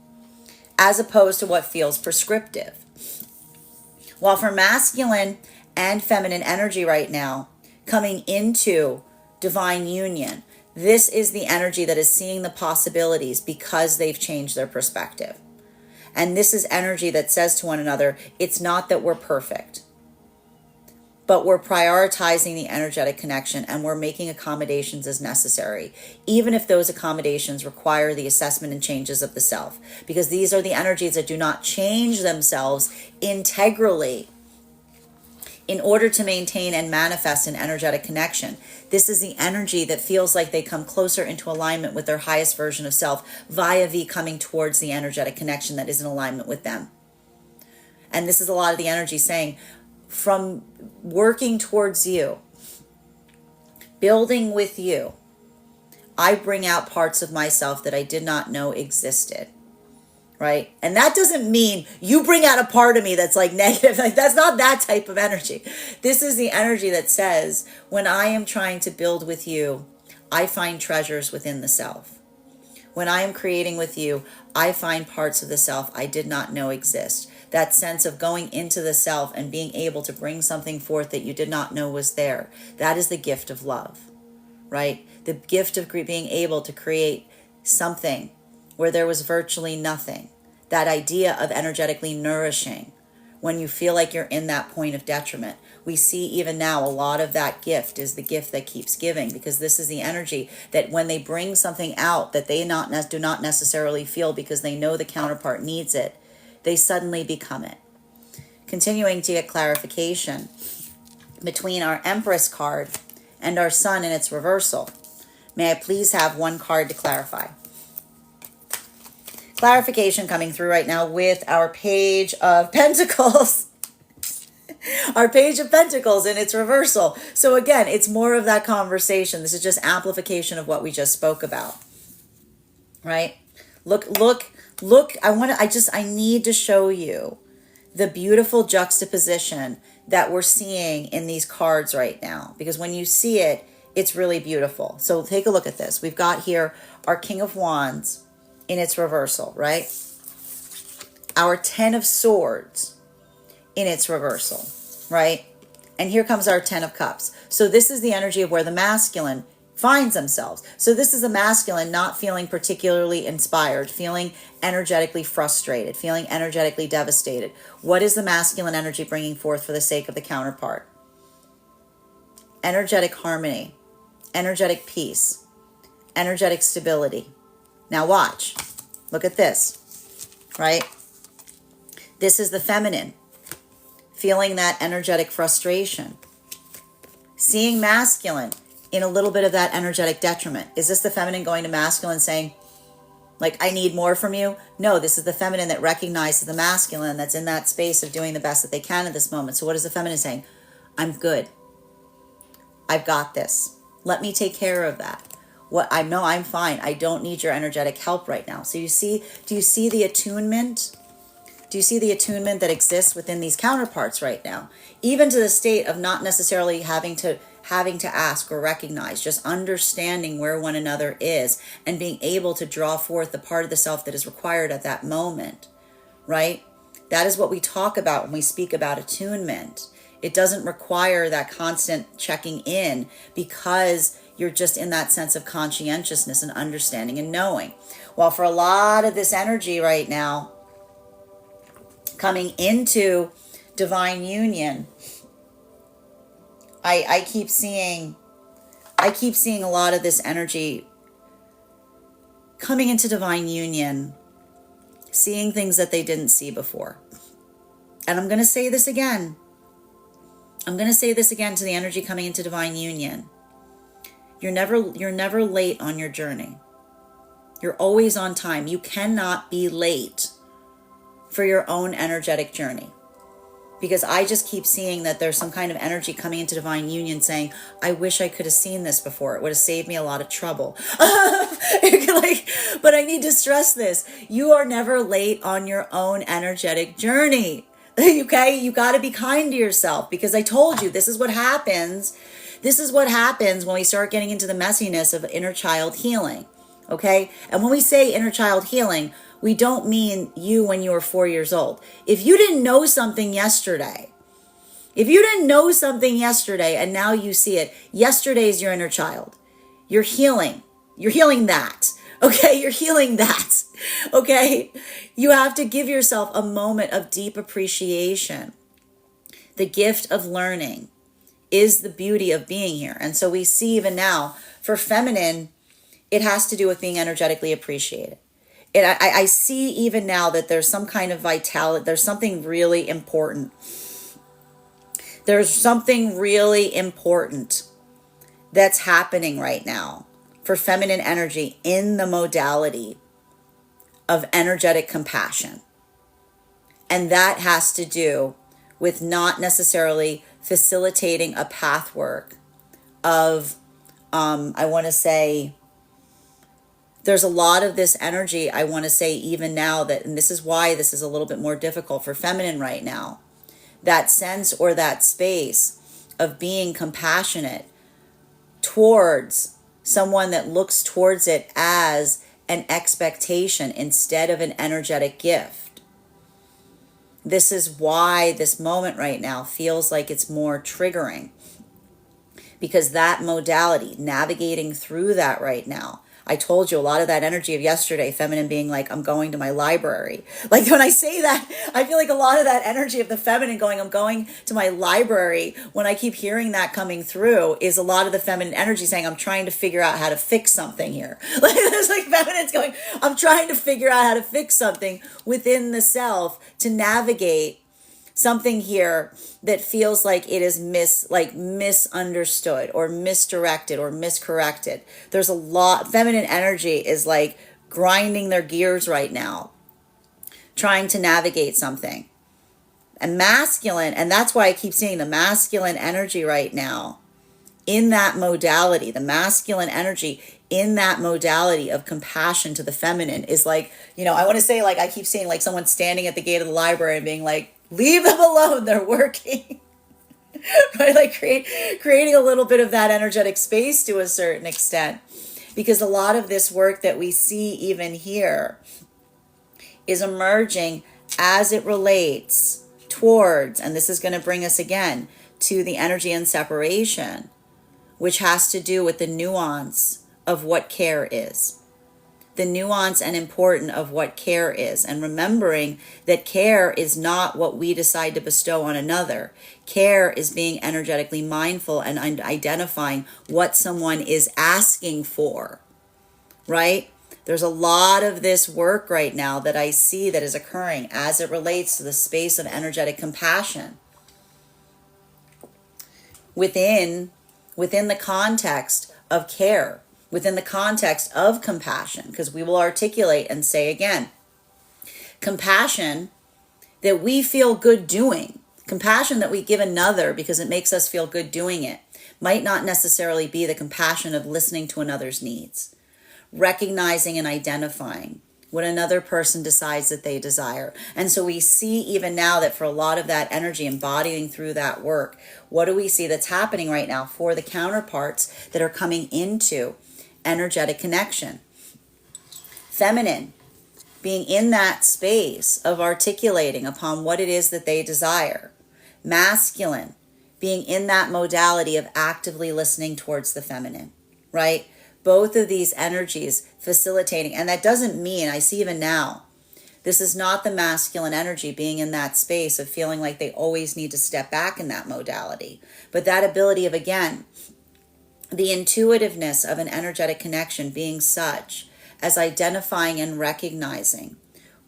as opposed to what feels prescriptive. While for masculine and feminine energy right now, coming into divine union, this is the energy that is seeing the possibilities because they've changed their perspective. And this is energy that says to one another, it's not that we're perfect, but we're prioritizing the energetic connection and we're making accommodations as necessary, even if those accommodations require the assessment and changes of the self, because these are the energies that do not change themselves integrally in order to maintain and manifest an energetic connection. This is the energy that feels like they come closer into alignment with their highest version of self via V coming towards the energetic connection that is in alignment with them. And this is a lot of the energy saying, from working towards you, building with you, I bring out parts of myself that I did not know existed, right? And that doesn't mean you bring out a part of me that's like negative. Like, that's not that type of energy. This is the energy that says, when I am trying to build with you, I find treasures within the self. When I am creating with you, I find parts of the self I did not know exist. that sense of going into the self and being able to bring something forth that you did not know was there. That is the gift of love, right? The gift of being able to create something where there was virtually nothing. That idea of energetically nourishing when you feel like you're in that point of detriment. We see even now a lot of that gift is the gift that keeps giving, because this is the energy that when they bring something out that they do not necessarily feel because they know the counterpart needs it, they suddenly become it. Continuing to get clarification between our Empress card and our Sun in its reversal. May I please have one card to clarify? Clarification coming through right now with our Page of Pentacles. Our Page of Pentacles in its reversal. So again, it's more of that conversation. This is just amplification of what we just spoke about. Right? Look, I need to show you the beautiful juxtaposition that we're seeing in these cards right now. Because when you see it, it's really beautiful. So take a look at this. We've got here our King of Wands in its reversal, right? Our Ten of Swords in its reversal, right? And here comes our Ten of Cups. So this is the energy of where the masculine finds themselves. So this is a masculine not feeling particularly inspired, feeling energetically frustrated, feeling energetically devastated. What is the masculine energy bringing forth for the sake of the counterpart? Energetic harmony, energetic peace, energetic stability. Now watch. Look at this, right? This is the feminine, feeling that energetic frustration. Seeing masculine in a little bit of that energetic detriment. Is this the feminine going to masculine saying, like, I need more from you? No, this is the feminine that recognizes the masculine that's in that space of doing the best that they can at this moment. So what is the feminine saying? I'm good. I've got this. Let me take care of that. What I know, I'm fine. I don't need your energetic help right now. So do you see the attunement? Do you see the attunement that exists within these counterparts right now? Even to the state of not necessarily having to ask or recognize, just understanding where one another is and being able to draw forth the part of the self that is required at that moment, right? That is what we talk about when we speak about attunement. It doesn't require that constant checking in because you're just in that sense of conscientiousness and understanding and knowing. Well, for a lot of this energy right now, coming into divine union, I keep seeing a lot of this energy coming into divine union, seeing things that they didn't see before. And I'm going to say this again. I'm going to say this again to the energy coming into divine union. You're never late on your journey. You're always on time. You cannot be late for your own energetic journey. Because I just keep seeing that there's some kind of energy coming into divine union saying, I wish I could have seen this before. It would have saved me a lot of trouble. But I need to stress this. You are never late on your own energetic journey. Okay? You got to be kind to yourself, because I told you this is what happens. This is what happens when we start getting into the messiness of inner child healing. Okay? And when we say inner child healing, we don't mean you when you were 4 years old. If you didn't know something yesterday, and now you see it, yesterday's your inner child. You're healing. You're healing that. Okay? You're healing that. Okay? You have to give yourself a moment of deep appreciation. The gift of learning is the beauty of being here. And so we see even now, for feminine, it has to do with being energetically appreciated. I see even now that there's some kind of vitality. There's something really important. There's something really important that's happening right now for feminine energy in the modality of energetic compassion. And that has to do with not necessarily facilitating a pathwork of, I want to say, there's a lot of this energy, I want to say even now, that, and this is why this is a little bit more difficult for feminine right now, that sense or that space of being compassionate towards someone that looks towards it as an expectation instead of an energetic gift. This is why this moment right now feels like it's more triggering, because that modality, navigating through that right now, I told you a lot of that energy of yesterday, feminine being like, I'm going to my library. Like when I say that, I feel like a lot of that energy of the feminine going, I'm going to my library, when I keep hearing that coming through, is a lot of the feminine energy saying, I'm trying to figure out how to fix something here. Like there's like feminine's going, I'm trying to figure out how to fix something within the self to navigate something here that feels like it is misunderstood or misdirected or miscorrected. There's a lot, feminine energy is like grinding their gears right now, trying to navigate something. And masculine, and that's why I keep seeing the masculine energy right now in that modality, the masculine energy in that modality of compassion to the feminine is like, I want to say, like, I keep seeing like someone standing at the gate of the library and being like, leave them alone, they're working. Right? Like creating a little bit of that energetic space to a certain extent. Because a lot of this work that we see even here is emerging as it relates towards, and this is going to bring us again to the energy and separation, which has to do with the nuance of what care is. The nuance and important of what care is, and remembering that care is not what we decide to bestow on another. Care is being energetically mindful and identifying what someone is asking for, right? There's a lot of this work right now that I see that is occurring as it relates to the space of energetic compassion within the context of care, within the context of compassion, because we will articulate and say again, compassion that we feel good doing, compassion that we give another because it makes us feel good doing it, might not necessarily be the compassion of listening to another's needs, recognizing and identifying what another person decides that they desire. And so we see even now that for a lot of that energy embodying through that work, what do we see that's happening right now for the counterparts that are coming into energetic connection? Feminine being in that space of articulating upon what it is that they desire. Masculine being in that modality of actively listening towards the feminine, right? Both of these energies facilitating, and that doesn't mean, I see even now, this is not the masculine energy being in that space of feeling like they always need to step back in that modality. But that ability of, again, the intuitiveness of an energetic connection being such as identifying and recognizing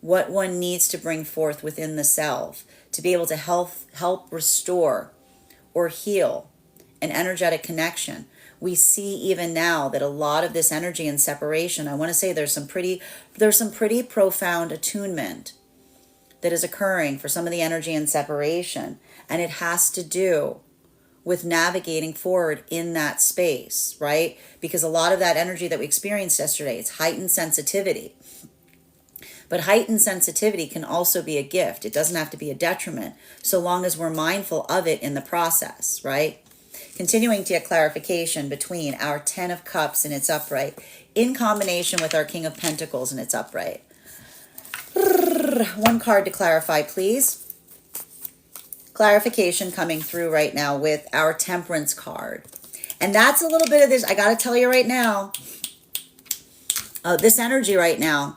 what one needs to bring forth within the self to be able to help restore or heal an energetic connection. We see even now that a lot of this energy and separation, I want to say there's some pretty profound attunement that is occurring for some of the energy and separation, and it has to do with navigating forward in that space, right? Because a lot of that energy that we experienced yesterday, it's heightened sensitivity. But heightened sensitivity can also be a gift. It doesn't have to be a detriment, so long as we're mindful of it in the process, right? Continuing to get clarification between our 10 of Cups and its upright in combination with our King of Pentacles and its upright. One card to clarify, please. Clarification coming through right now with our Temperance card. And that's a little bit of this. I got to tell you right now, this energy right now,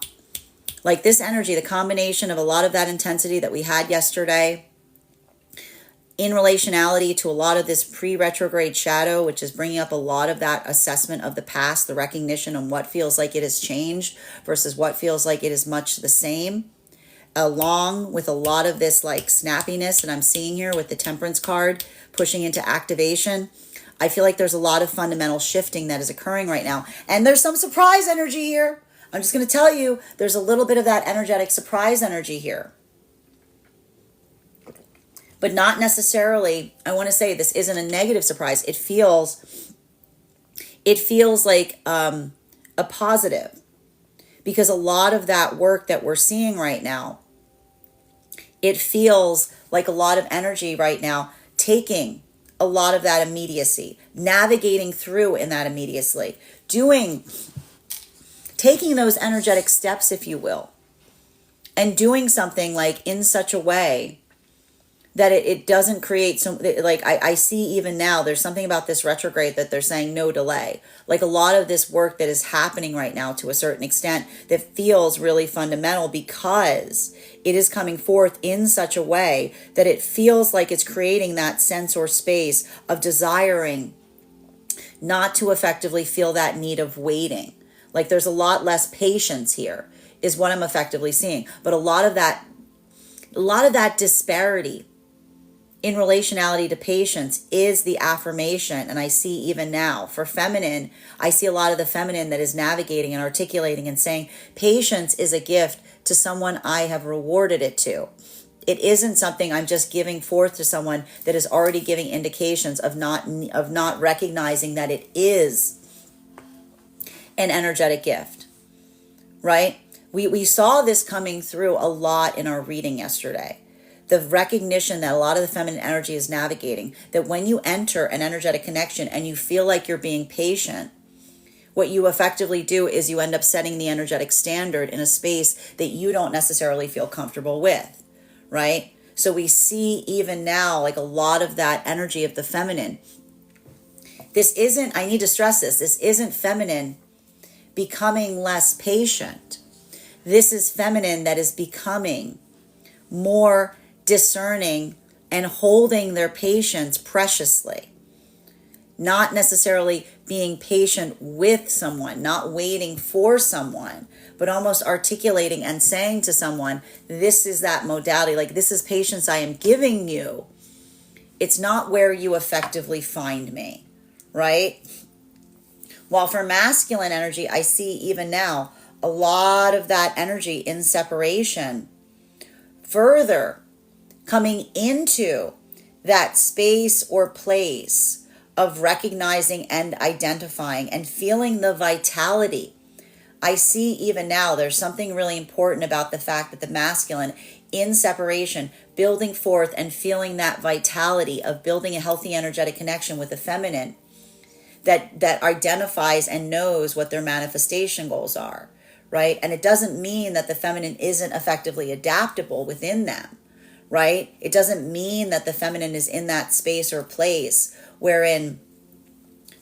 like this energy, the combination of a lot of that intensity that we had yesterday in relationality to a lot of this pre-retrograde shadow, which is bringing up a lot of that assessment of the past, the recognition on what feels like it has changed versus what feels like it is much the same, along with a lot of this like snappiness that I'm seeing here with the Temperance card pushing into activation. I feel like there's a lot of fundamental shifting that is occurring right now. And there's some surprise energy here. I'm just going to tell you, there's a little bit of that energetic surprise energy here. But not necessarily, I want to say this isn't a negative surprise. It feels like a positive, because a lot of that work that we're seeing right now, it feels like a lot of energy right now, taking a lot of that immediacy, navigating through in that immediacy, taking those energetic steps, if you will, and doing something like in such a way that it doesn't create some, like I see even now there's something about this retrograde that they're saying no delay. Like a lot of this work that is happening right now to a certain extent that feels really fundamental because it is coming forth in such a way that it feels like it's creating that sense or space of desiring not to effectively feel that need of waiting. Like there's a lot less patience here is what I'm effectively seeing. But a lot of that disparity in relationality to patience is the affirmation. And I see even now for feminine, I see a lot of the feminine that is navigating and articulating and saying patience is a gift to someone I have rewarded it to. It isn't something I'm just giving forth to someone that is already giving indications of not recognizing that it is an energetic gift, right? We saw this coming through a lot in our reading yesterday. The recognition that a lot of the feminine energy is navigating, that when you enter an energetic connection and you feel like you're being patient, what you effectively do is you end up setting the energetic standard in a space that you don't necessarily feel comfortable with, right? So we see even now like a lot of that energy of the feminine. This isn't, I need to stress this isn't feminine becoming less patient. This is feminine that is becoming more discerning and holding their patience preciously. Not necessarily being patient with someone, not waiting for someone, but almost articulating and saying to someone, this is that modality, like this is patience I am giving you. It's not where you effectively find me, right? While for masculine energy, I see even now a lot of that energy in separation, further coming into that space or place of recognizing and identifying and feeling the vitality. I see even now there's something really important about the fact that the masculine in separation, building forth and feeling that vitality of building a healthy energetic connection with the feminine that identifies and knows what their manifestation goals are, right? And it doesn't mean that the feminine isn't effectively adaptable within them, right? It doesn't mean that the feminine is in that space or place wherein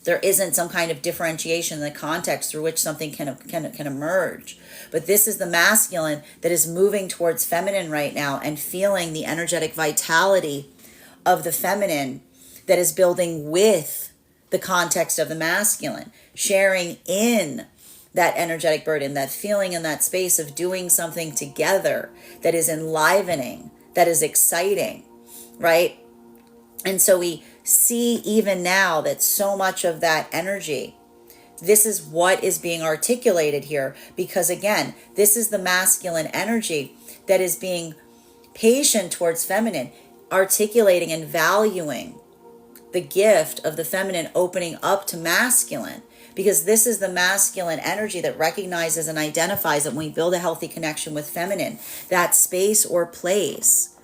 there isn't some kind of differentiation in the context through which something can emerge. But this is the masculine that is moving towards feminine right now and feeling the energetic vitality of the feminine that is building with the context of the masculine, sharing in that energetic burden, that feeling in that space of doing something together that is enlivening, that is exciting, right? And so we see even now that so much of that energy, this is what is being articulated here, because again, this is the masculine energy that is being patient towards feminine, articulating and valuing the gift of the feminine opening up to masculine, because this is the masculine energy that recognizes and identifies that when we build a healthy connection with feminine, that space or place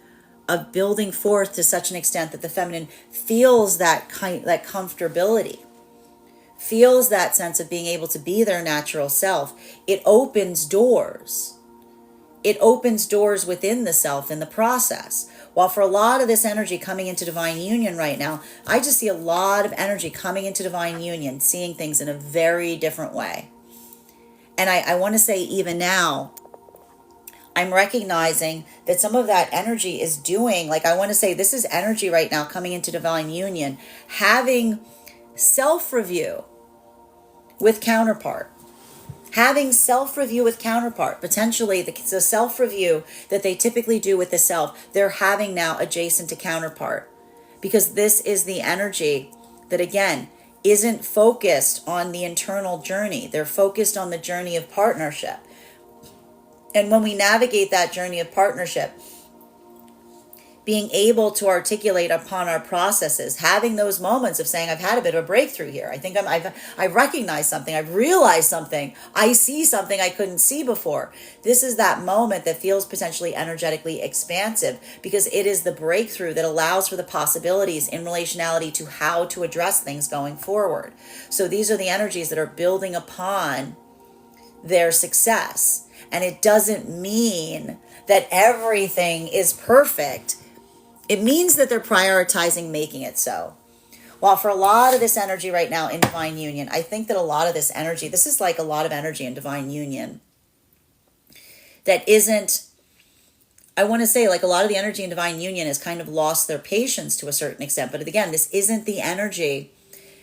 of building forth to such an extent that the feminine feels that comfortability, feels that sense of being able to be their natural self. It opens doors. It opens doors within the self in the process. While for a lot of this energy coming into divine union right now, I just see a lot of energy coming into divine union, seeing things in a very different way. And I want to say even now, I'm recognizing that some of that energy is doing, like I want to say this is energy right now coming into divine union, having self-review with counterpart. Having self-review with counterpart, potentially the self-review that they typically do with the self, they're having now adjacent to counterpart. Because this is the energy that, again, isn't focused on the internal journey. They're focused on the journey of partnership. And when we navigate that journey of partnership, being able to articulate upon our processes, having those moments of saying, I've had a bit of a breakthrough here. I think I've recognized something. I've realized something. I see something I couldn't see before. This is that moment that feels potentially energetically expansive, because it is the breakthrough that allows for the possibilities in relationality to how to address things going forward. So these are the energies that are building upon their success. And it doesn't mean that everything is perfect. It means that they're prioritizing making it so. While for a lot of this energy right now in divine union, I think that a lot of this energy, this is like a lot of energy in divine union that isn't, I want to say like a lot of the energy in divine union has kind of lost their patience to a certain extent. But again, this isn't the energy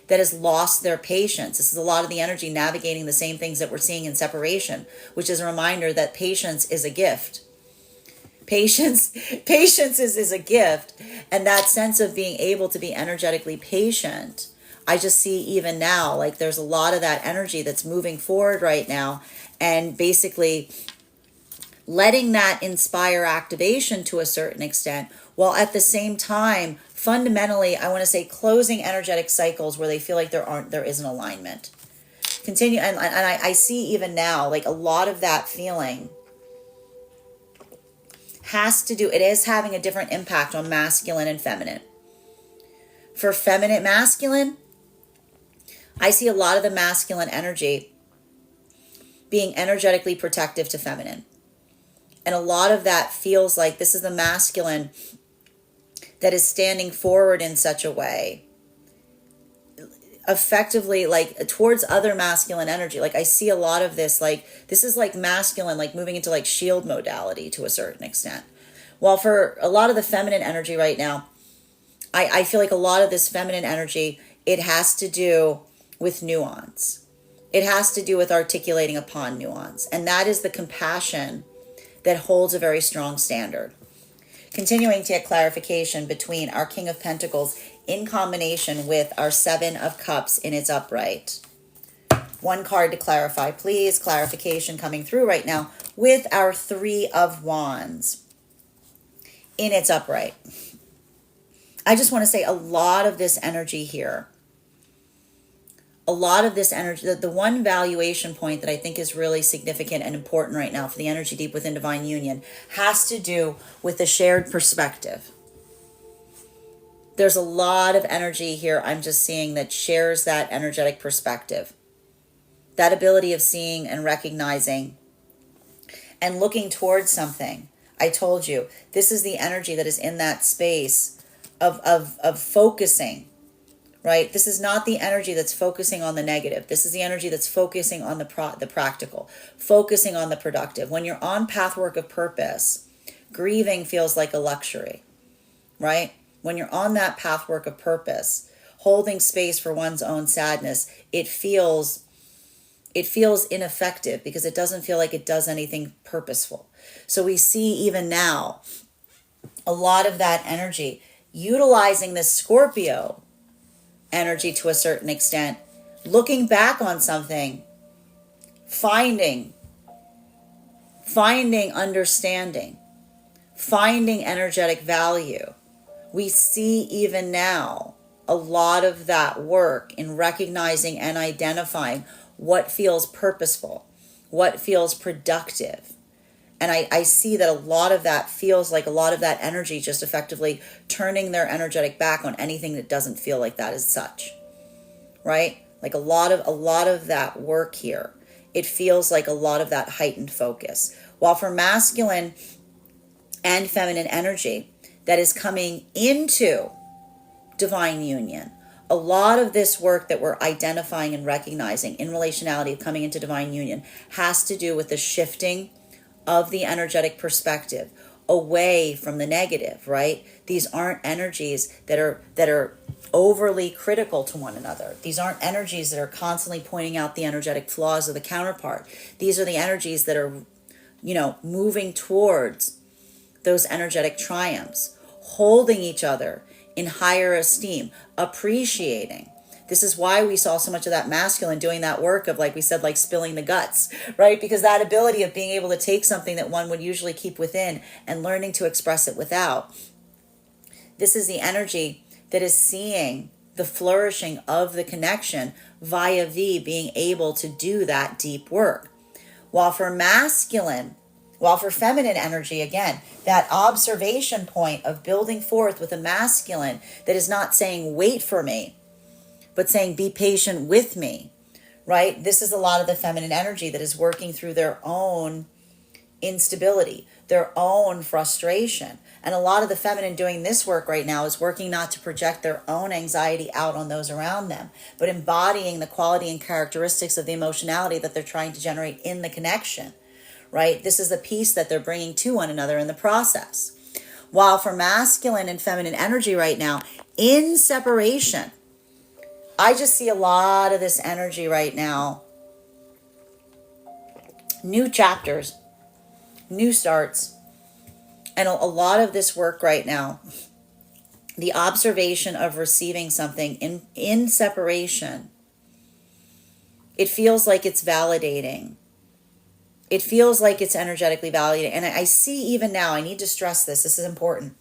that has lost their patience. This is a lot of the energy navigating the same things that we're seeing in separation, which is a reminder that patience is a gift. Patience is a gift. And that sense of being able to be energetically patient, I just see even now, like there's a lot of that energy that's moving forward right now, and basically letting that inspire activation to a certain extent, while at the same time, fundamentally, I want to say closing energetic cycles where they feel like there is an alignment. Continue, and I see even now, like a lot of that feeling has to do, it is having a different impact on masculine and feminine. For feminine masculine, I see a lot of the masculine energy being energetically protective to feminine. And a lot of that feels like this is the masculine that is standing forward in such a way, effectively, like towards other masculine energy. Like I see a lot of this, like this is like masculine, like moving into like shield modality to a certain extent. While for a lot of the feminine energy right now, I feel like a lot of this feminine energy, it has to do with nuance. It has to do with articulating upon nuance. And that is the compassion that holds a very strong standard. Continuing to get clarification between our King of Pentacles in combination with our Seven of Cups in its upright. One card to clarify, please. Clarification coming through right now with our Three of Wands in its upright. I just want to say a lot of this energy here, a lot of this energy, the one valuation point that I think is really significant and important right now for the energy deep within divine union has to do with the shared perspective. There's a lot of energy here I'm just seeing that shares that energetic perspective. That ability of seeing and recognizing and looking towards something. I told you, this is the energy that is in that space of focusing. Right? This is not the energy that's focusing on the negative. This is the energy that's focusing on the practical, focusing on the productive. When you're on pathwork of purpose, grieving feels like a luxury, right? When you're on that pathwork of purpose, holding space for one's own sadness, it feels ineffective because it doesn't feel like it does anything purposeful. So we see even now a lot of that energy utilizing this Scorpio energy to a certain extent, looking back on something, finding understanding, finding energetic value. We see even now a lot of that work in recognizing and identifying what feels purposeful, what feels productive. And I see that a lot of that feels like a lot of that energy just effectively turning their energetic back on anything that doesn't feel like that as such, right? Like a lot of that work here. It feels like a lot of that heightened focus. While for masculine and feminine energy that is coming into divine union, a lot of this work that we're identifying and recognizing in relationality of coming into divine union has to do with the shifting of the energetic perspective away from the negative, right? These aren't energies that are overly critical to one another. These aren't energies that are constantly pointing out the energetic flaws of the counterpart. These are the energies that are, moving towards those energetic triumphs, holding each other in higher esteem, appreciating. This is why we saw so much of that masculine doing that work of, like we said, like spilling the guts, right? Because that ability of being able to take something that one would usually keep within and learning to express it without. This is the energy that is seeing the flourishing of the connection via being able to do that deep work. While for feminine energy, again, that observation point of building forth with a masculine that is not saying, wait for me, but saying, be patient with me, right? This is a lot of the feminine energy that is working through their own instability, their own frustration. And a lot of the feminine doing this work right now is working not to project their own anxiety out on those around them, but embodying the quality and characteristics of the emotionality that they're trying to generate in the connection, right? This is the peace that they're bringing to one another in the process. While for masculine and feminine energy right now, in separation, I just see a lot of this energy right now. New chapters, new starts, and a lot of this work right now. The observation of receiving something in separation. It feels like it's validating. It feels like it's energetically validating. And I see even now, I need to stress this. This is important.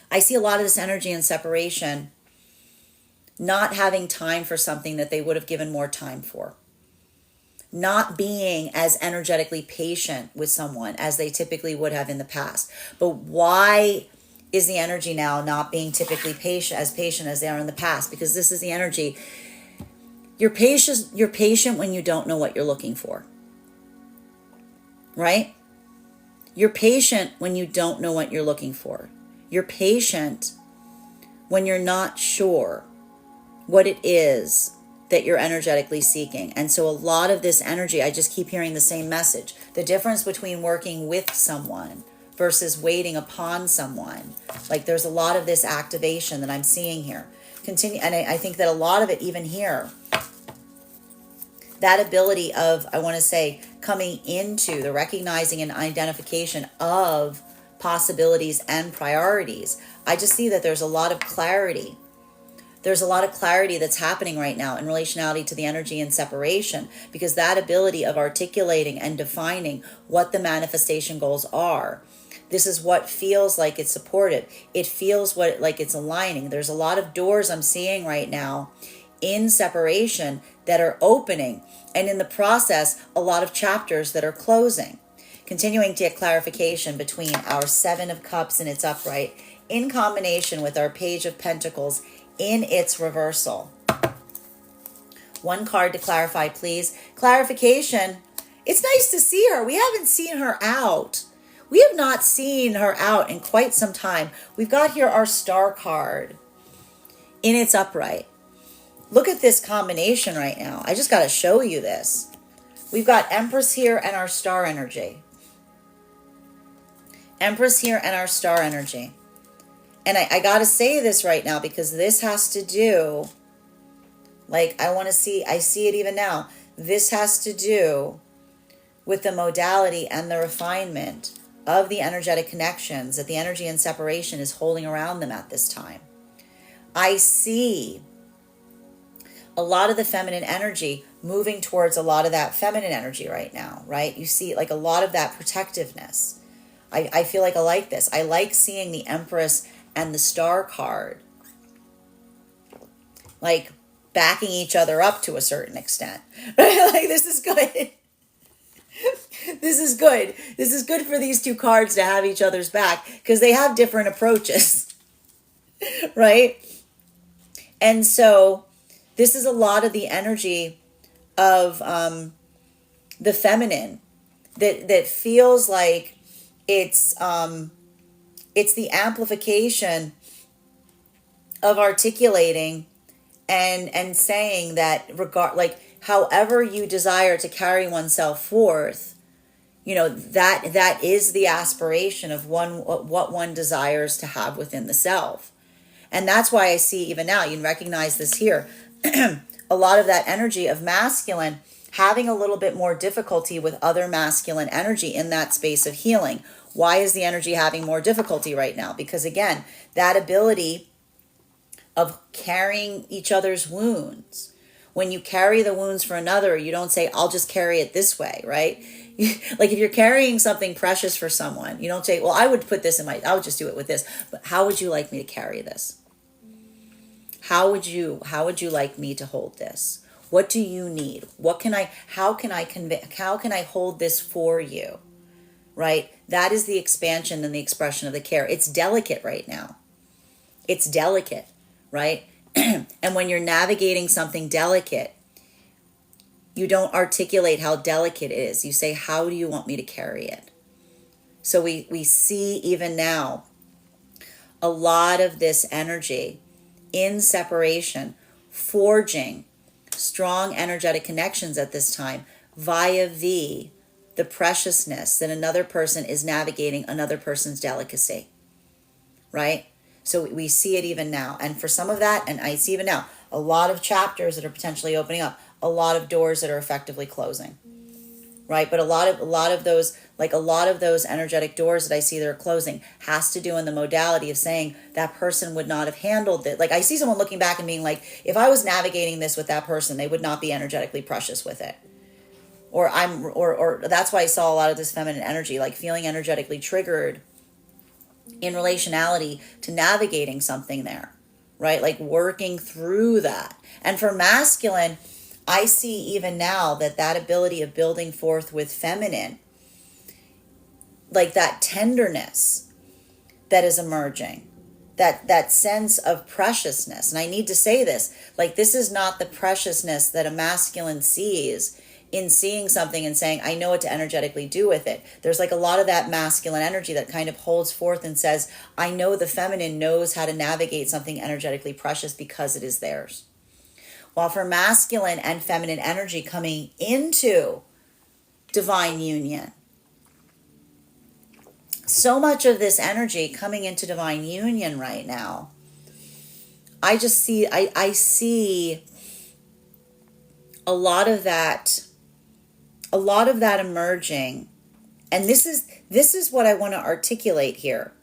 I see a lot of this energy in separation not having time for something that they would have given more time for. Not being as energetically patient with someone as they typically would have in the past. But why is the energy now not being typically patient as they are in the past? Because this is the energy. You're patient when you don't know what you're looking for. Right? You're patient when you don't know what you're looking for. You're patient when you're not sure what it is that you're energetically seeking. And so a lot of this energy, I just keep hearing the same message. The difference between working with someone versus waiting upon someone. Like there's a lot of this activation that I'm seeing here. Continue, and I think that a lot of it even here, that ability of, I want to say, coming into the recognizing and identification of possibilities and priorities. I just see that there's a lot of clarity. There's a lot of clarity that's happening right now in relationality to the energy and separation, because that ability of articulating and defining what the manifestation goals are. This is what feels like it's supported. It feels like it's aligning. There's a lot of doors I'm seeing right now in separation that are opening, and in the process, a lot of chapters that are closing. Continuing to get clarification between our Seven of Cups in its upright in combination with our Page of Pentacles in its reversal. One card to clarify, please. Clarification. It's nice to see her. We haven't seen her out. We have not seen her out in quite some time. We've got here our Star card in its upright. Look at this combination right now. I just got to show you this. We've got Empress here and our Star energy. Empress here and our Star energy. And I got to say this right now because this has to do, like I see it even now. This has to do with the modality and the refinement of the energetic connections that the energy and separation is holding around them at this time. I see a lot of the feminine energy moving towards a lot of that feminine energy right now, right? You see like a lot of that protectiveness. I feel like I like this. I like seeing the Empress and the Star card like backing each other up to a certain extent. Like this is good. This is good. This is good for these two cards to have each other's back because they have different approaches, right? And so this is a lot of the energy of the feminine that feels like it's the amplification of articulating and saying that however you desire to carry oneself forth, you know, that is the aspiration of what one desires to have within the self. And that's why I see even now, you can recognize this here, a lot of that energy of masculine having a little bit more difficulty with other masculine energy in that space of healing. Why is the energy having more difficulty right now? Because again, that ability of carrying each other's wounds. When you carry the wounds for another, you don't say, I'll just carry it this way, right? Like if you're carrying something precious for someone, you don't say, well, I would put this I would just do it with this. But how would you like me to carry this? How would you like me to hold this? What do you need? How can I hold this for you? Right? That is the expansion and the expression of the care. It's delicate right now. It's delicate, right? And when you're navigating something delicate, You don't articulate how delicate it is. You say, how do you want me to carry it? So we see even now a lot of this energy in separation, forging strong energetic connections at this time via the preciousness that another person is navigating another person's delicacy, right? So we see it even now. And for some of that, and I see even now, a lot of chapters that are potentially opening up, a lot of doors that are effectively closing, right? But a lot of those, like a lot of those energetic doors that I see that are closing has to do in the modality of saying that person would not have handled it. Like I see someone looking back and being like, if I was navigating this with that person, they would not be energetically precious with it. Or that's why I saw a lot of this feminine energy, like feeling energetically triggered in relationality to navigating something there, right? Like working through that. And for masculine, I see even now that ability of building forth with feminine, like that tenderness that is emerging, that sense of preciousness. And I need to say this, like this is not the preciousness that a masculine sees in seeing something and saying, I know what to energetically do with it. There's like a lot of that masculine energy that kind of holds forth and says, I know the feminine knows how to navigate something energetically precious because it is theirs. While for masculine and feminine energy coming into divine union, so much of this energy coming into divine union right now, I just see, I see a lot of that emerging. And this is what I want to articulate here.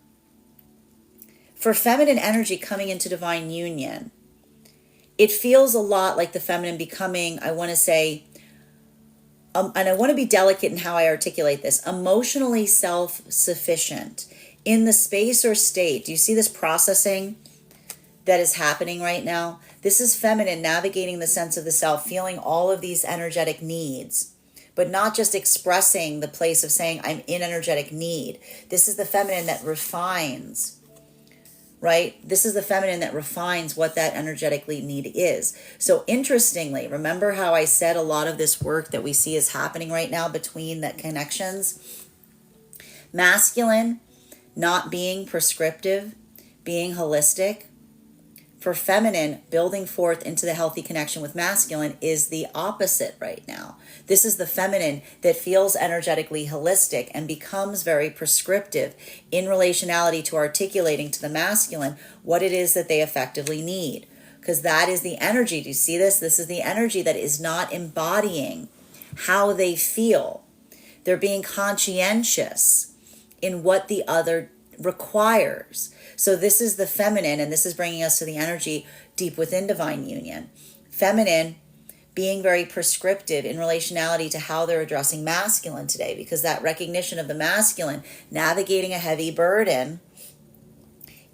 For feminine energy coming into divine union, it feels a lot like the feminine becoming, I want to say, and I want to be delicate in how I articulate this, emotionally self-sufficient in the space or state. Do you see this processing that is happening right now? This is feminine navigating the sense of the self, feeling all of these energetic needs, but not just expressing the place of saying, I'm in energetic need. This is the feminine that refines, right? This is the feminine that refines what that energetically need is. So interestingly, remember how I said a lot of this work that we see is happening right now between the connections? Masculine, not being prescriptive, being holistic. For feminine, building forth into the healthy connection with masculine is the opposite right now. This is the feminine that feels energetically holistic and becomes very prescriptive in relationality to articulating to the masculine what it is that they effectively need. Because that is the energy. Do you see this? This is the energy that is not embodying how they feel. They're being conscientious in what the other requires. So this is the feminine, and this is bringing us to the energy deep within divine union. Feminine being very prescriptive in relationality to how they're addressing masculine today, because that recognition of the masculine navigating a heavy burden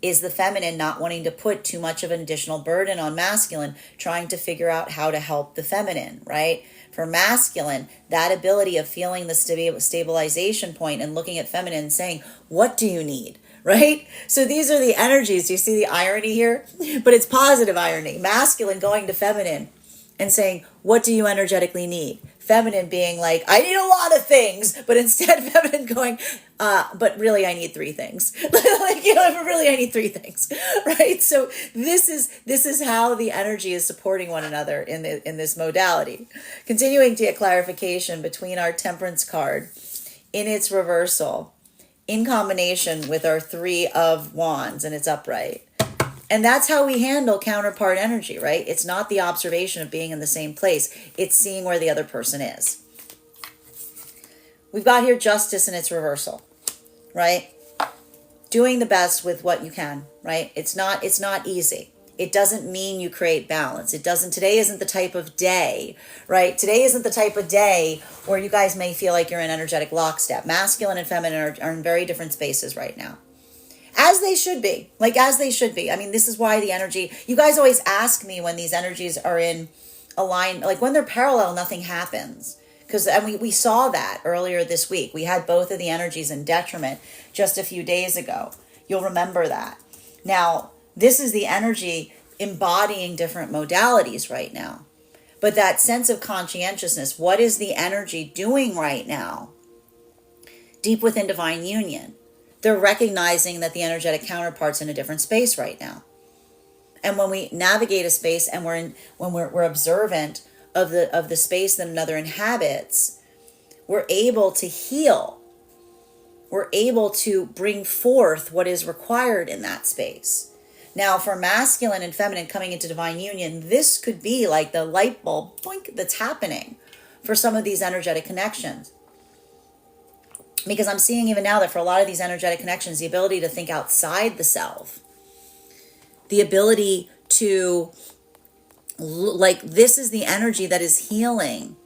is the feminine not wanting to put too much of an additional burden on masculine, trying to figure out how to help the feminine, right? For masculine, that ability of feeling the stabilization point and looking at feminine and saying, what do you need? Right? So these are the energies. Do you see the irony here? But it's positive irony. Masculine going to feminine and saying, what do you energetically need? Feminine being like, I need a lot of things, but instead feminine going, but really I need 3 things. Like, really I need 3 things, right? So this is how the energy is supporting one another in this modality. Continuing to get clarification between our Temperance card in its reversal, in combination with our 3 of Wands and its upright. And that's how we handle counterpart energy, right? It's not the observation of being in the same place. It's seeing where the other person is. We've got here Justice in its reversal, right? Doing the best with what you can, right? It's not easy. It doesn't mean you create balance. Today isn't the type of day, right? Today isn't the type of day where you guys may feel like you're in energetic lockstep. Masculine and feminine are in very different spaces right now. As they should be. I mean, this is why the energy, you guys always ask me when these energies are in align, like when they're parallel, nothing happens. Because we saw that earlier this week. We had both of the energies in detriment just a few days ago. You'll remember that. Now, this is the energy embodying different modalities right now. But that sense of conscientiousness, what is the energy doing right now? Deep within divine union, they're recognizing that the energetic counterpart's in a different space right now. And when we navigate a space and we're observant of the space that another inhabits, we're able to heal. We're able to bring forth what is required in that space. Now, for masculine and feminine coming into divine union, this could be like the light bulb boink that's happening for some of these energetic connections. Because I'm seeing even now that for a lot of these energetic connections, the ability to think outside the self, the ability to, like, this is the energy that is healing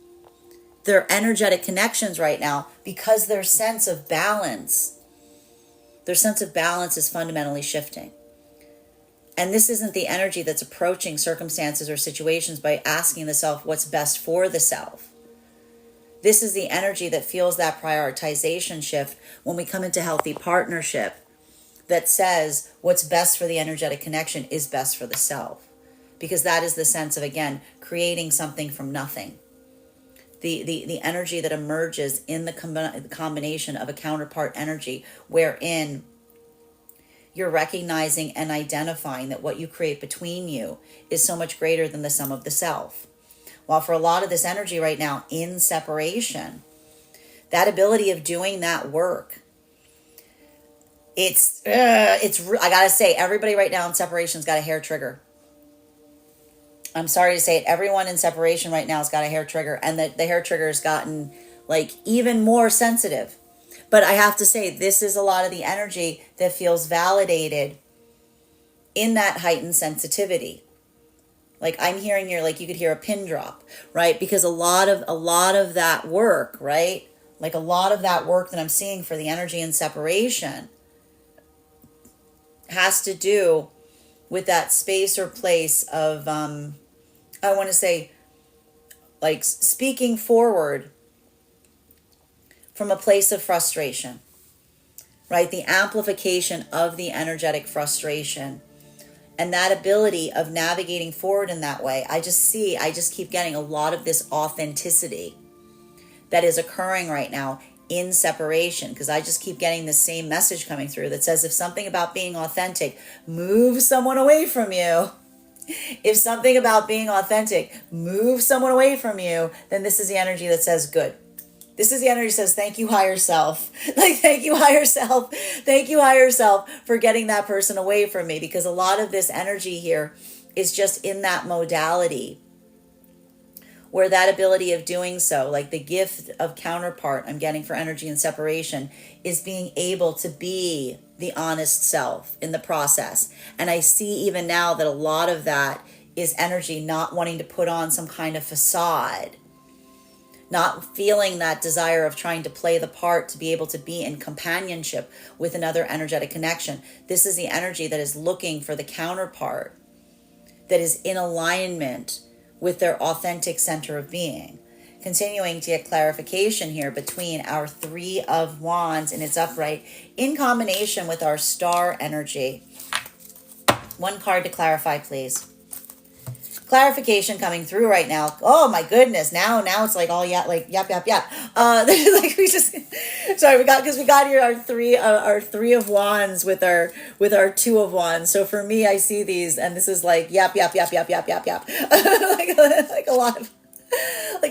their energetic connections right now, because their sense of balance is fundamentally shifting. And this isn't the energy that's approaching circumstances or situations by asking the self what's best for the self. This is the energy that feels that prioritization shift when we come into healthy partnership, that says what's best for the energetic connection is best for the self. Because that is the sense of, again, creating something from nothing. The energy that emerges in the combination of a counterpart energy, wherein you're recognizing and identifying that what you create between you is so much greater than the sum of the self. While for a lot of this energy right now in separation, that ability of doing that work, I gotta say, everybody right now in separation's got a hair trigger. I'm sorry to say it, everyone in separation right now has got a hair trigger, and the hair trigger has gotten like even more sensitive. But I have to say, this is a lot of the energy that feels validated in that heightened sensitivity. Like I'm hearing here, like you could hear a pin drop, right? Because a lot of that work, right? Like a lot of that work that I'm seeing for the energy in separation has to do with that space or place of, I want to say, like speaking forward from a place of frustration, right? The amplification of the energetic frustration and that ability of navigating forward in that way. I just keep getting a lot of this authenticity that is occurring right now in separation, because I just keep getting the same message coming through that says if something about being authentic moves someone away from you, if something about being authentic moves someone away from you, then this is the energy that says good. This is the energy that says, thank you, higher self. Like, thank you, higher self. Thank you, higher self, for getting that person away from me. Because a lot of this energy here is just in that modality where that ability of doing so, like the gift of counterpart I'm getting for energy and separation, is being able to be the honest self in the process. And I see even now that a lot of that is energy not wanting to put on some kind of facade, not feeling that desire of trying to play the part to be able to be in companionship with another energetic connection. This is the energy that is looking for the counterpart that is in alignment with their authentic center of being. Continuing to get clarification here between our Three of Wands in its upright in combination with our star energy. One card to clarify, please. Clarification coming through right now. Oh my goodness! Now it's like all yap. Like we just sorry we got here our three of wands with our two of wands. So for me, I see these and this is like yap. like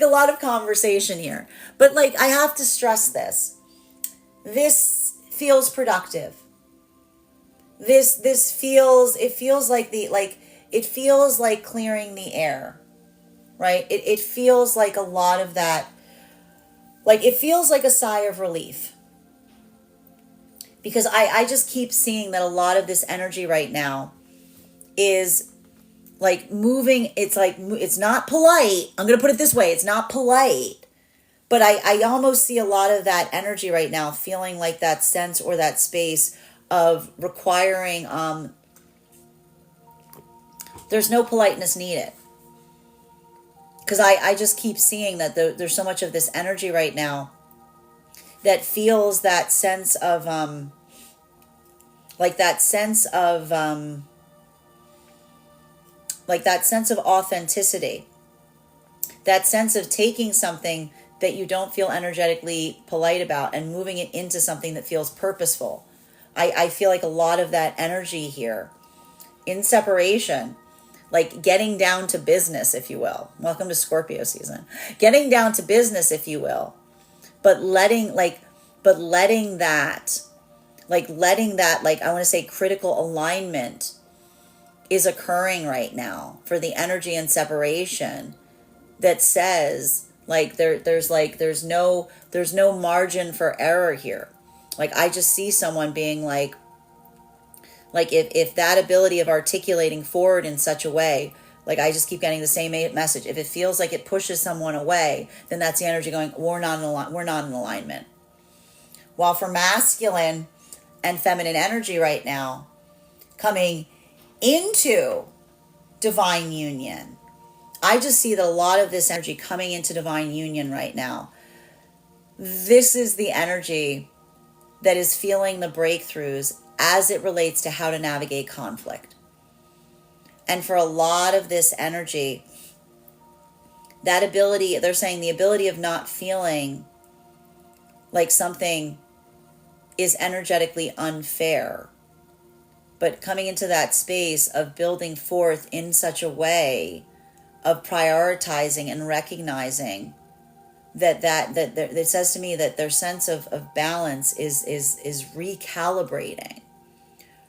a lot of conversation here. But like I have to stress this. This feels productive. It feels like clearing the air, right? It feels like a lot of that, like it feels like a sigh of relief. Because I just keep seeing that a lot of this energy right now is like moving. It's like, it's not polite. I'm going to put it this way. It's not polite. But I almost see a lot of that energy right now feeling like that sense or that space of requiring, there's no politeness needed. Because I just keep seeing that there's so much of this energy right now that feels that sense of, like that sense of authenticity. that sense of taking something that you don't feel energetically polite about and moving it into something that feels purposeful. I feel like a lot of that energy here in separation, like getting down to business, if you will. Welcome to Scorpio season. Getting down to business, if you will. But letting that, like I want to say critical alignment is occurring right now for the energy and separation that says there's no margin for error here. Like I just see someone being like if that ability of articulating forward in such a way, like I just keep getting the same message. If it feels like it pushes someone away, then that's the energy going, we're not in alignment. While for masculine and feminine energy right now, coming into divine union, I just see that a lot of this energy coming into divine union right now. This is the energy that is feeling the breakthroughs as it relates to how to navigate conflict. And for a lot of this energy, that ability, they're saying the ability of not feeling like something is energetically unfair, but coming into that space of building forth in such a way of prioritizing and recognizing that it says to me that their sense of balance is recalibrating,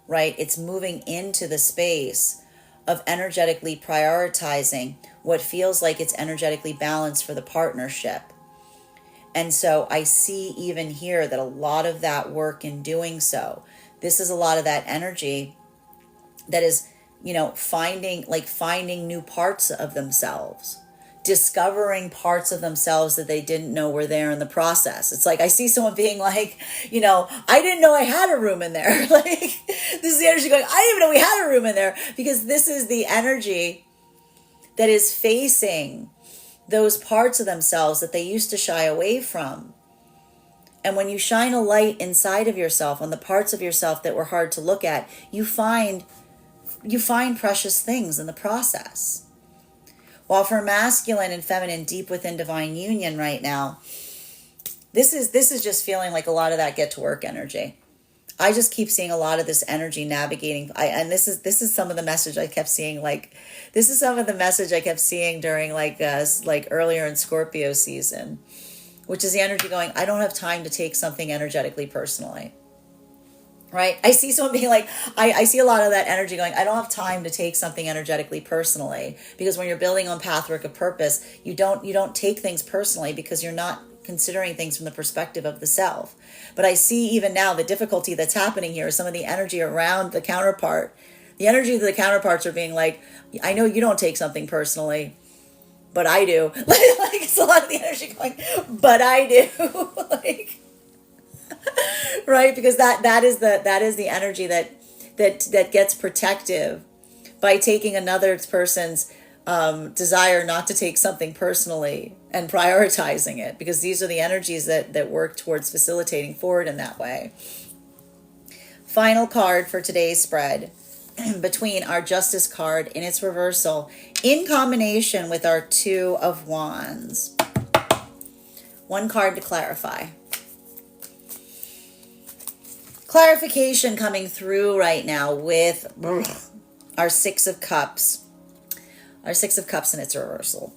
right? It's moving into the space of energetically prioritizing what feels like it's energetically balanced for the partnership. And so I see even here that a lot of that work in doing so, this is a lot of that energy that is, finding new parts of themselves, discovering parts of themselves that they didn't know were there in the process. It's like I see someone being like, I didn't know I had a room in there. Like this is the energy going, I didn't even know we had a room in there, because this is the energy that is facing those parts of themselves that they used to shy away from. And when you shine a light inside of yourself on the parts of yourself that were hard to look at, you find precious things in the process. While for masculine and feminine, deep within divine union right now, this is just feeling like a lot of that get to work energy. I just keep seeing a lot of this energy navigating. And this is some of the message I kept seeing. This is some of the message I kept seeing during like earlier in Scorpio season, which is the energy going, I don't have time to take something energetically personally. Right? I see someone being like, I see a lot of that energy going, I don't have time to take something energetically personally, because when you're building on pathwork of purpose, you don't take things personally because you're not considering things from the perspective of the self. But I see even now the difficulty that's happening here is some of the energy around the counterpart. The energy of the counterparts are being like, I know you don't take something personally, but I do. Like it's a lot of the energy going, but I do. Like, right? Because that is the energy that gets protective by taking another person's desire not to take something personally and prioritizing it, because these are the energies that work towards facilitating forward in that way. Final card for today's spread, between our Justice card in its reversal in combination with our Two of Wands. One card to clarify. Clarification coming through right now with our Six of Cups. Our Six of Cups in its reversal.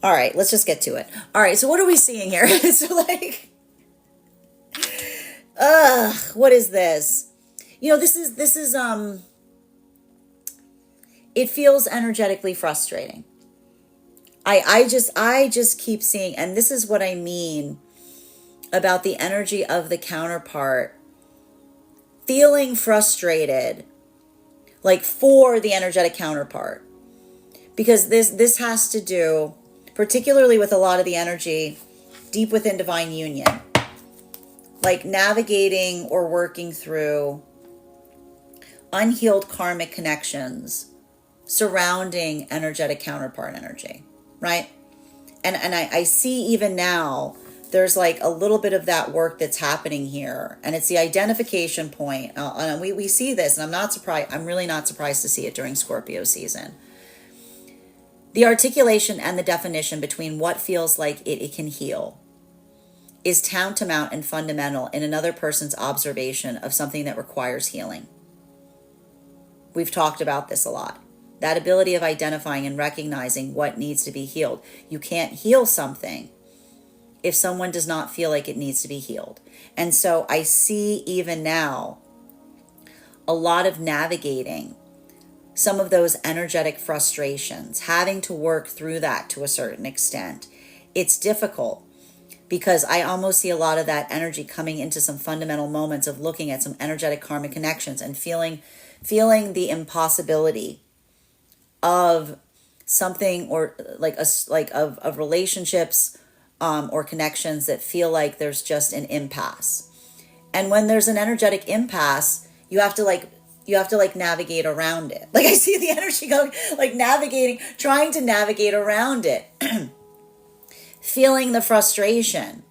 All right, let's just get to it. All right, so what are we seeing here? So like, what is this? This is it feels energetically frustrating. I just keep seeing, and this is what I mean about the energy of the counterpart feeling frustrated, like for the energetic counterpart, because this has to do particularly with a lot of the energy deep within divine union, like navigating or working through unhealed karmic connections surrounding energetic counterpart energy, right? And I see even now there's like a little bit of that work that's happening here, and it's the identification point. And we see this, and I'm not surprised. I'm really not surprised to see it during Scorpio season. The articulation and the definition between what feels like it can heal is tantamount and fundamental in another person's observation of something that requires healing. We've talked about this a lot. That ability of identifying and recognizing what needs to be healed. You can't heal something if someone does not feel like it needs to be healed. And so I see even now a lot of navigating some of those energetic frustrations, having to work through that to a certain extent. It's difficult because I almost see a lot of that energy coming into some fundamental moments of looking at some energetic karmic connections and feeling the impossibility of something, or of relationships or connections that feel like there's just an impasse. And when there's an energetic impasse, you have to navigate around it. Like I see the energy going, trying to navigate around it. Feeling the frustration,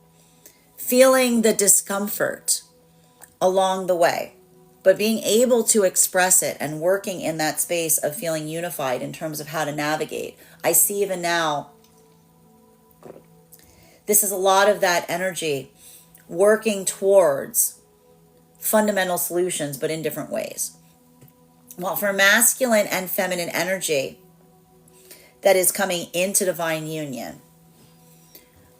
feeling the discomfort along the way, but being able to express it and working in that space of feeling unified in terms of how to navigate. I see even now, this is a lot of that energy working towards fundamental solutions, but in different ways. Well, for masculine and feminine energy that is coming into divine union,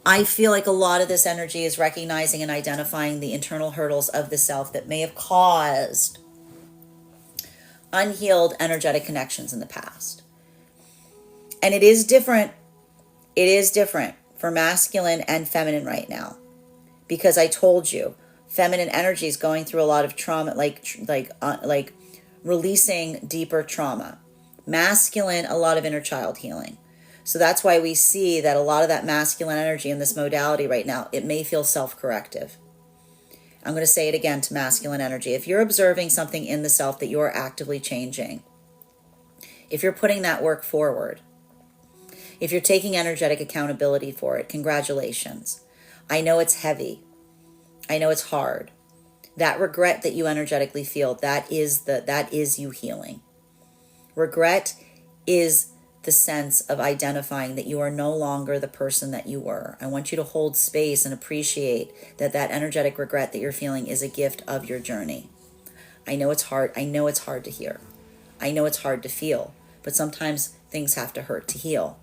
I feel like a lot of this energy is recognizing and identifying the internal hurdles of the self that may have caused unhealed energetic connections in the past. And it is different. It is different for masculine and feminine right now, because I told you, feminine energy is going through a lot of trauma, like releasing deeper trauma. Masculine, a lot of inner child healing. So that's why we see that a lot of that masculine energy in this modality right now, it may feel self-corrective. I'm going to say it again to masculine energy. If you're observing something in the self that you're actively changing, if you're putting that work forward, if you're taking energetic accountability for it, congratulations. I know it's heavy. I know it's hard. That regret that you energetically feel, that is you healing. Regret is the sense of identifying that you are no longer the person that you were. I want you to hold space and appreciate that energetic regret that you're feeling is a gift of your journey. I know it's hard. I know it's hard to hear. I know it's hard to feel, but sometimes things have to hurt to heal.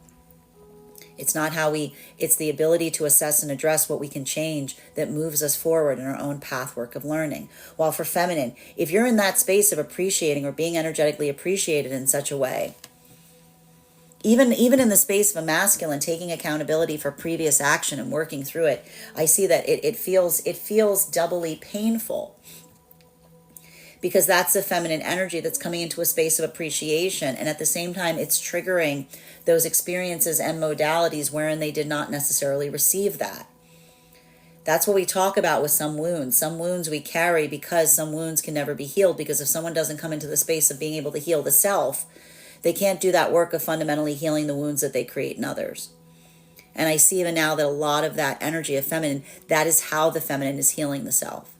It's the ability to assess and address what we can change that moves us forward in our own pathwork of learning. While for feminine, if you're in that space of appreciating or being energetically appreciated in such a way, even in the space of a masculine, taking accountability for previous action and working through it, I see that it feels doubly painful, because that's the feminine energy that's coming into a space of appreciation, and at the same time it's triggering those experiences and modalities wherein they did not necessarily receive that. That's what we talk about with some wounds. Some wounds we carry because some wounds can never be healed, because if someone doesn't come into the space of being able to heal the self, they can't do that work of fundamentally healing the wounds that they create in others. And I see even now that a lot of that energy of feminine, that is how the feminine is healing the self.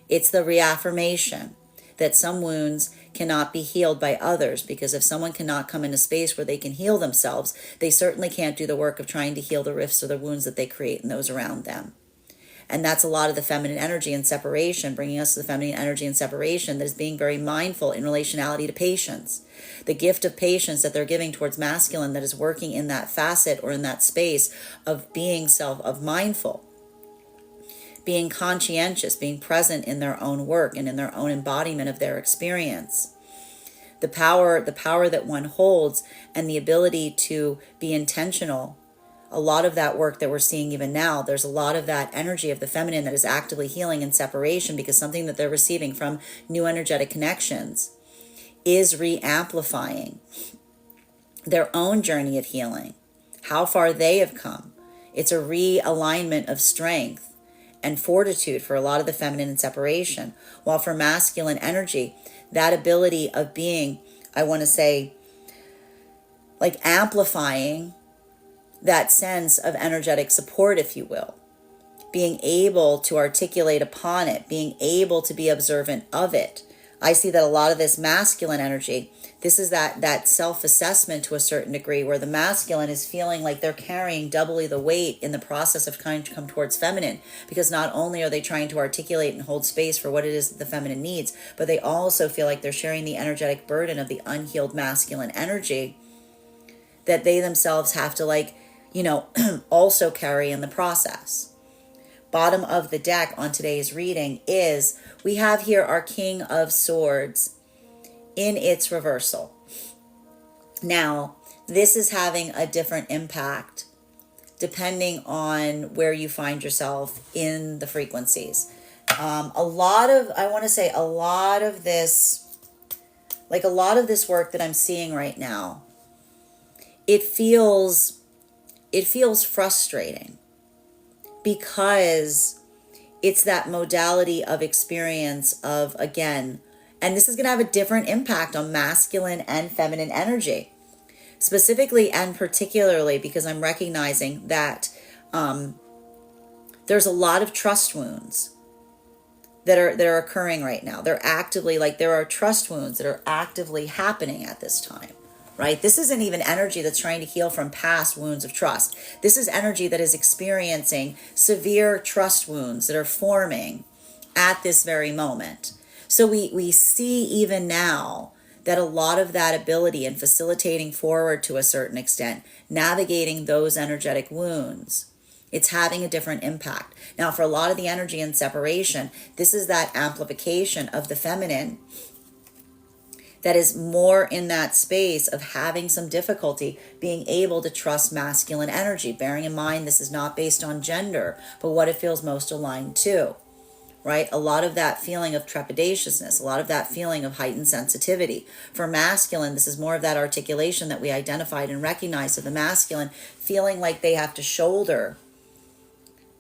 It's the reaffirmation that some wounds cannot be healed by others, because if someone cannot come in a space where they can heal themselves, they certainly can't do the work of trying to heal the rifts or the wounds that they create in those around them. And that's a lot of the feminine energy and separation, bringing us to the feminine energy and separation that is being very mindful in relationality to patience. The gift of patience that they're giving towards masculine that is working in that facet or in that space of being mindful, being conscientious, being present in their own work and in their own embodiment of their experience. The power that one holds and the ability to be intentional. A lot of that work that we're seeing even now, there's a lot of that energy of the feminine that is actively healing in separation, because something that they're receiving from new energetic connections is re-amplifying their own journey of healing, how far they have come. It's a realignment of strength and fortitude for a lot of the feminine in separation. While for masculine energy, that ability of being, I want to say, like amplifying that sense of energetic support, if you will, being able to articulate upon it, being able to be observant of it. I see that a lot of this masculine energy This is that self-assessment to a certain degree, where the masculine is feeling like they're carrying doubly the weight in the process of trying to come towards feminine, because not only are they trying to articulate and hold space for what it is that the feminine needs, but they also feel like they're sharing the energetic burden of the unhealed masculine energy that they themselves have to, like, also carry in the process. Bottom of the deck on today's reading is, we have here our King of Swords in its reversal. Now, this is having a different impact depending on where you find yourself in the frequencies. A lot of this work that I'm seeing right now, it feels frustrating, because it's that modality of experience of, again, and this is going to have a different impact on masculine and feminine energy, specifically and particularly because I'm recognizing that there's a lot of trust wounds that are occurring right now. There are trust wounds that are actively happening at this time, right? This isn't even energy that's trying to heal from past wounds of trust. This is energy that is experiencing severe trust wounds that are forming at this very moment. So we see even now that a lot of that ability in facilitating forward to a certain extent, navigating those energetic wounds, it's having a different impact. Now, for a lot of the energy in separation, this is that amplification of the feminine that is more in that space of having some difficulty being able to trust masculine energy, bearing in mind this is not based on gender, but what it feels most aligned to. Right? A lot of that feeling of trepidatiousness, a lot of that feeling of heightened sensitivity. For masculine, this is more of that articulation that we identified and recognized of the masculine feeling like they have to shoulder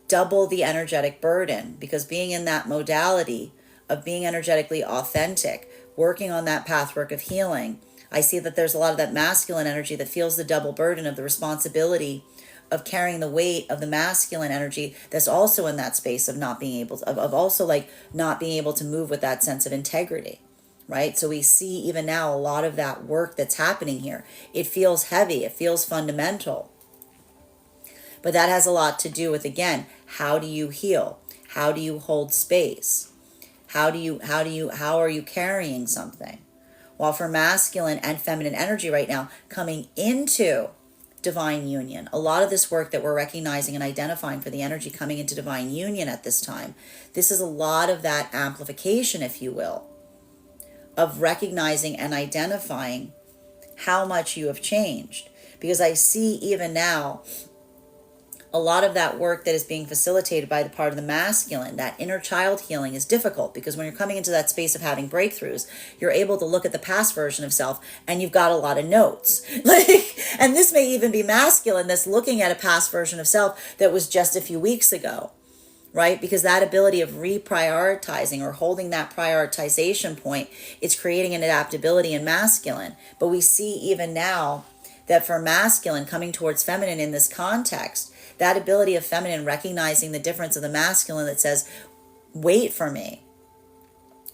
double the energetic burden, because being in that modality of being energetically authentic, working on that pathwork of healing, I see that there's a lot of that masculine energy that feels the double burden of the responsibility of carrying the weight of the masculine energy that's also in that space of not being able to, of also like not being able to move with that sense of integrity, right? So we see even now a lot of that work that's happening here. It feels heavy, it feels fundamental, but that has a lot to do with, again, how do you heal? How do you hold space? How are you carrying something? While for masculine and feminine energy right now, coming into divine union, a lot of this work that we're recognizing and identifying for the energy coming into divine union at this time, this is a lot of that amplification, if you will, of recognizing and identifying how much you have changed. Because I see even now a lot of that work that is being facilitated by the part of the masculine, that inner child healing, is difficult, because when you're coming into that space of having breakthroughs, you're able to look at the past version of self and you've got a lot of notes. And this may even be masculine that's looking at a past version of self that was just a few weeks ago, right? Because that ability of reprioritizing or holding that prioritization point, it's creating an adaptability in masculine. But we see even now that for masculine coming towards feminine in this context, that ability of feminine recognizing the difference of the masculine that says, wait for me.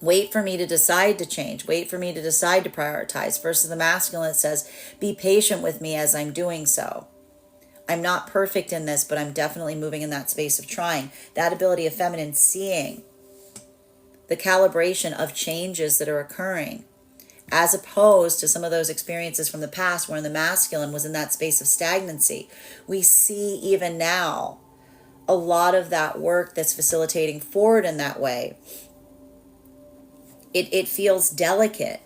Wait for me to decide to change. Wait for me to decide to prioritize. Versus the masculine that says, be patient with me as I'm doing so. I'm not perfect in this, but I'm definitely moving in that space of trying. That ability of feminine seeing the calibration of changes that are occurring, as opposed to some of those experiences from the past where the masculine was in that space of stagnancy. We see even now a lot of that work that's facilitating forward in that way. It feels delicate,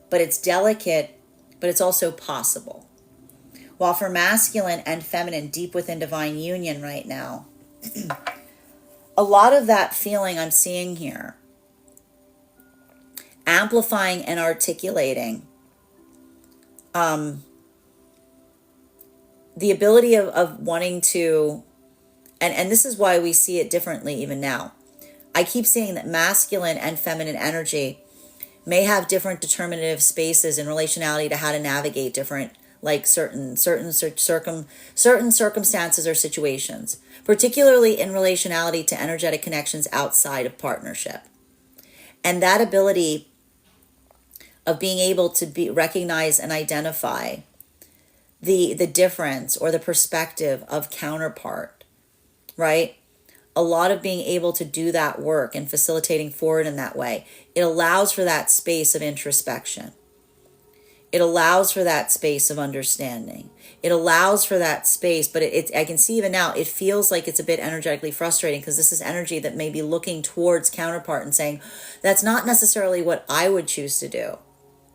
but it's also possible. While for masculine and feminine deep within divine union right now, a lot of that feeling I'm seeing here, amplifying and articulating the ability of wanting to, and this is why we see it differently even now. I keep seeing that masculine and feminine energy may have different determinative spaces in relationality to how to navigate different, like certain circumstances or situations, particularly in relationality to energetic connections outside of partnership. And that ability of being able to recognize and identify the difference or the perspective of counterpart, right? A lot of being able to do that work and facilitating forward in that way. It allows for that space of introspection. It allows for that space of understanding. It allows for that space, but I can see even now, it feels like it's a bit energetically frustrating because this is energy that may be looking towards counterpart and saying, that's not necessarily what I would choose to do.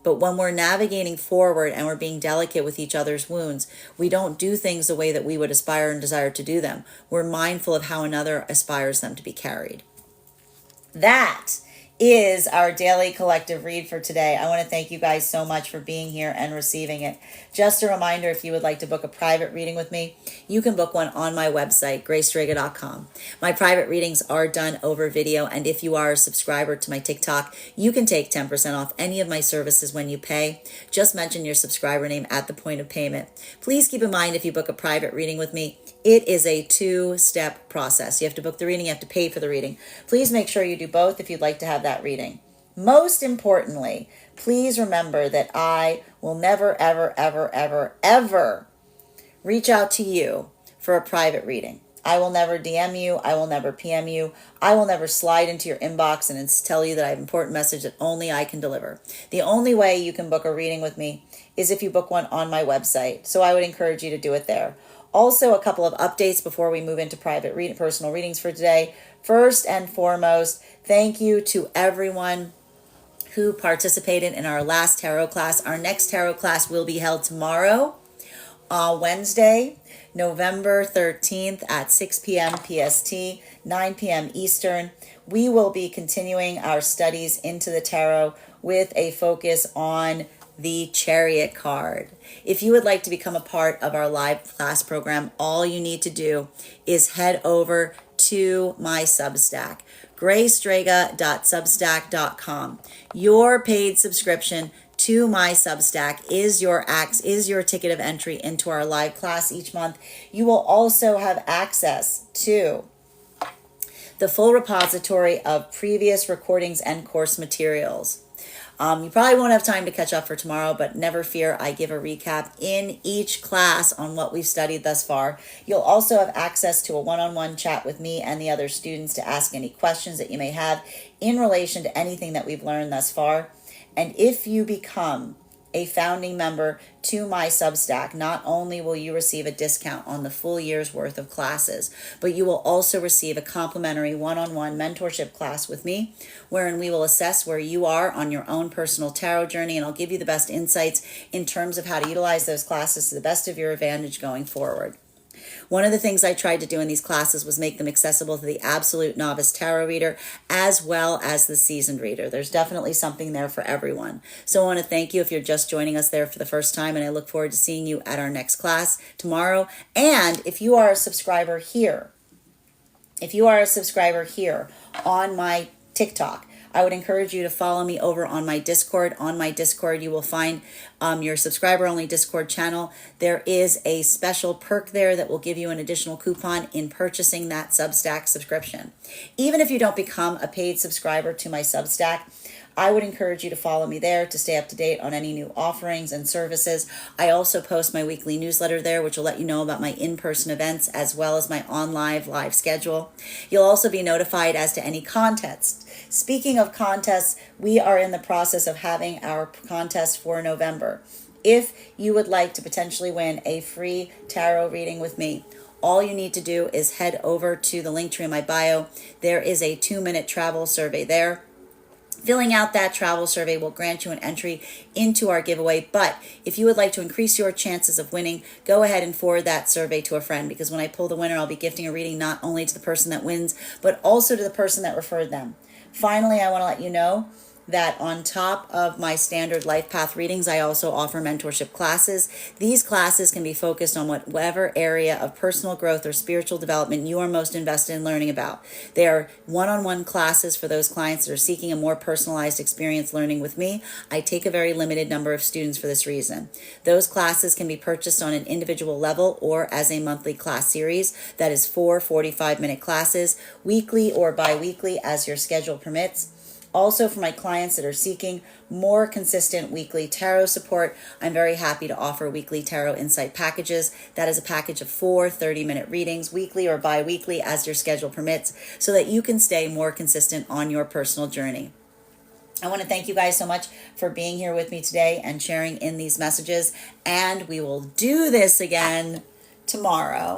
But when we're navigating forward and we're being delicate with each other's wounds, we don't do things the way that we would aspire and desire to do them. We're mindful of how another aspires them to be carried. That is our daily collective read for today. I want to thank you guys so much for being here and receiving it. Just a reminder, if you would like to book a private reading with me, you can book one on my website, gracestrega.com. My private readings are done over video, and if you are a subscriber to my TikTok, you can take 10% off any of my services when you pay. Just mention your subscriber name at the point of payment. Please keep in mind, if you book a private reading with me, it is a two-step process. You have to book the reading, you have to pay for the reading. Please make sure you do both if you'd like to have that reading. Most importantly, please remember that I will never, ever, ever, ever, ever reach out to you for a private reading. I will never DM you. I will never PM you. I will never slide into your inbox and tell you that I have an important message that only I can deliver. The only way you can book a reading with me is if you book one on my website. So I would encourage you to do it there. Also, a couple of updates before we move into personal readings for today. First and foremost, thank you to everyone who participated in our last tarot class. Our next tarot class will be held tomorrow, Wednesday, November 13th at 6 p.m. PST, 9 p.m. Eastern. We will be continuing our studies into the tarot with a focus on the Chariot card. If you would like to become a part of our live class program, all you need to do is head over to my Substack, gracestrega.substack.com. Your paid subscription to my Substack is your ticket of entry into our live class each month. You will also have access to the full repository of previous recordings and course materials. You probably won't have time to catch up for tomorrow, but never fear, I give a recap in each class on what we've studied thus far. You'll also have access to a one-on-one chat with me and the other students to ask any questions that you may have in relation to anything that we've learned thus far. And if you become a founding member to my Substack, not only will you receive a discount on the full year's worth of classes, but you will also receive a complimentary one-on-one mentorship class with me, wherein we will assess where you are on your own personal tarot journey, and I'll give you the best insights in terms of how to utilize those classes to the best of your advantage going forward. One of the things I tried to do in these classes was make them accessible to the absolute novice tarot reader as well as the seasoned reader. There's definitely something there for everyone. So I want to thank you if you're just joining us there for the first time, and I look forward to seeing you at our next class tomorrow. And if you are a subscriber here on my TikTok, I would encourage you to follow me over on my Discord. On my Discord, you will find your subscriber-only Discord channel. There is a special perk there that will give you an additional coupon in purchasing that Substack subscription. Even if you don't become a paid subscriber to my Substack, I would encourage you to follow me there to stay up to date on any new offerings and services. I also post my weekly newsletter there, which will let you know about my in-person events as well as my live schedule. You'll also be notified as to any contests. Speaking of contests, we are in the process of having our contest for November. If you would like to potentially win a free tarot reading with me, all you need to do is head over to the link tree in my bio. There is a 2-minute travel survey there. Filling out that travel survey will grant you an entry into our giveaway. But if you would like to increase your chances of winning, go ahead and forward that survey to a friend, because when I pull the winner, I'll be gifting a reading not only to the person that wins, but also to the person that referred them. Finally, I want to let you know that on top of my standard life path readings, I also offer mentorship classes. These classes can be focused on whatever area of personal growth or spiritual development you are most invested in learning about. They are one-on-one classes for those clients that are seeking a more personalized experience learning with me. I take a very limited number of students for this reason. Those classes can be purchased on an individual level or as a monthly class series. That is 4 45-minute classes, weekly or bi-weekly as your schedule permits. Also, for my clients that are seeking more consistent weekly tarot support, I'm very happy to offer weekly tarot insight packages. That is a package of 4 30-minute readings, weekly or bi-weekly as your schedule permits, so that you can stay more consistent on your personal journey. I want to thank you guys so much for being here with me today and sharing in these messages, and we will do this again tomorrow.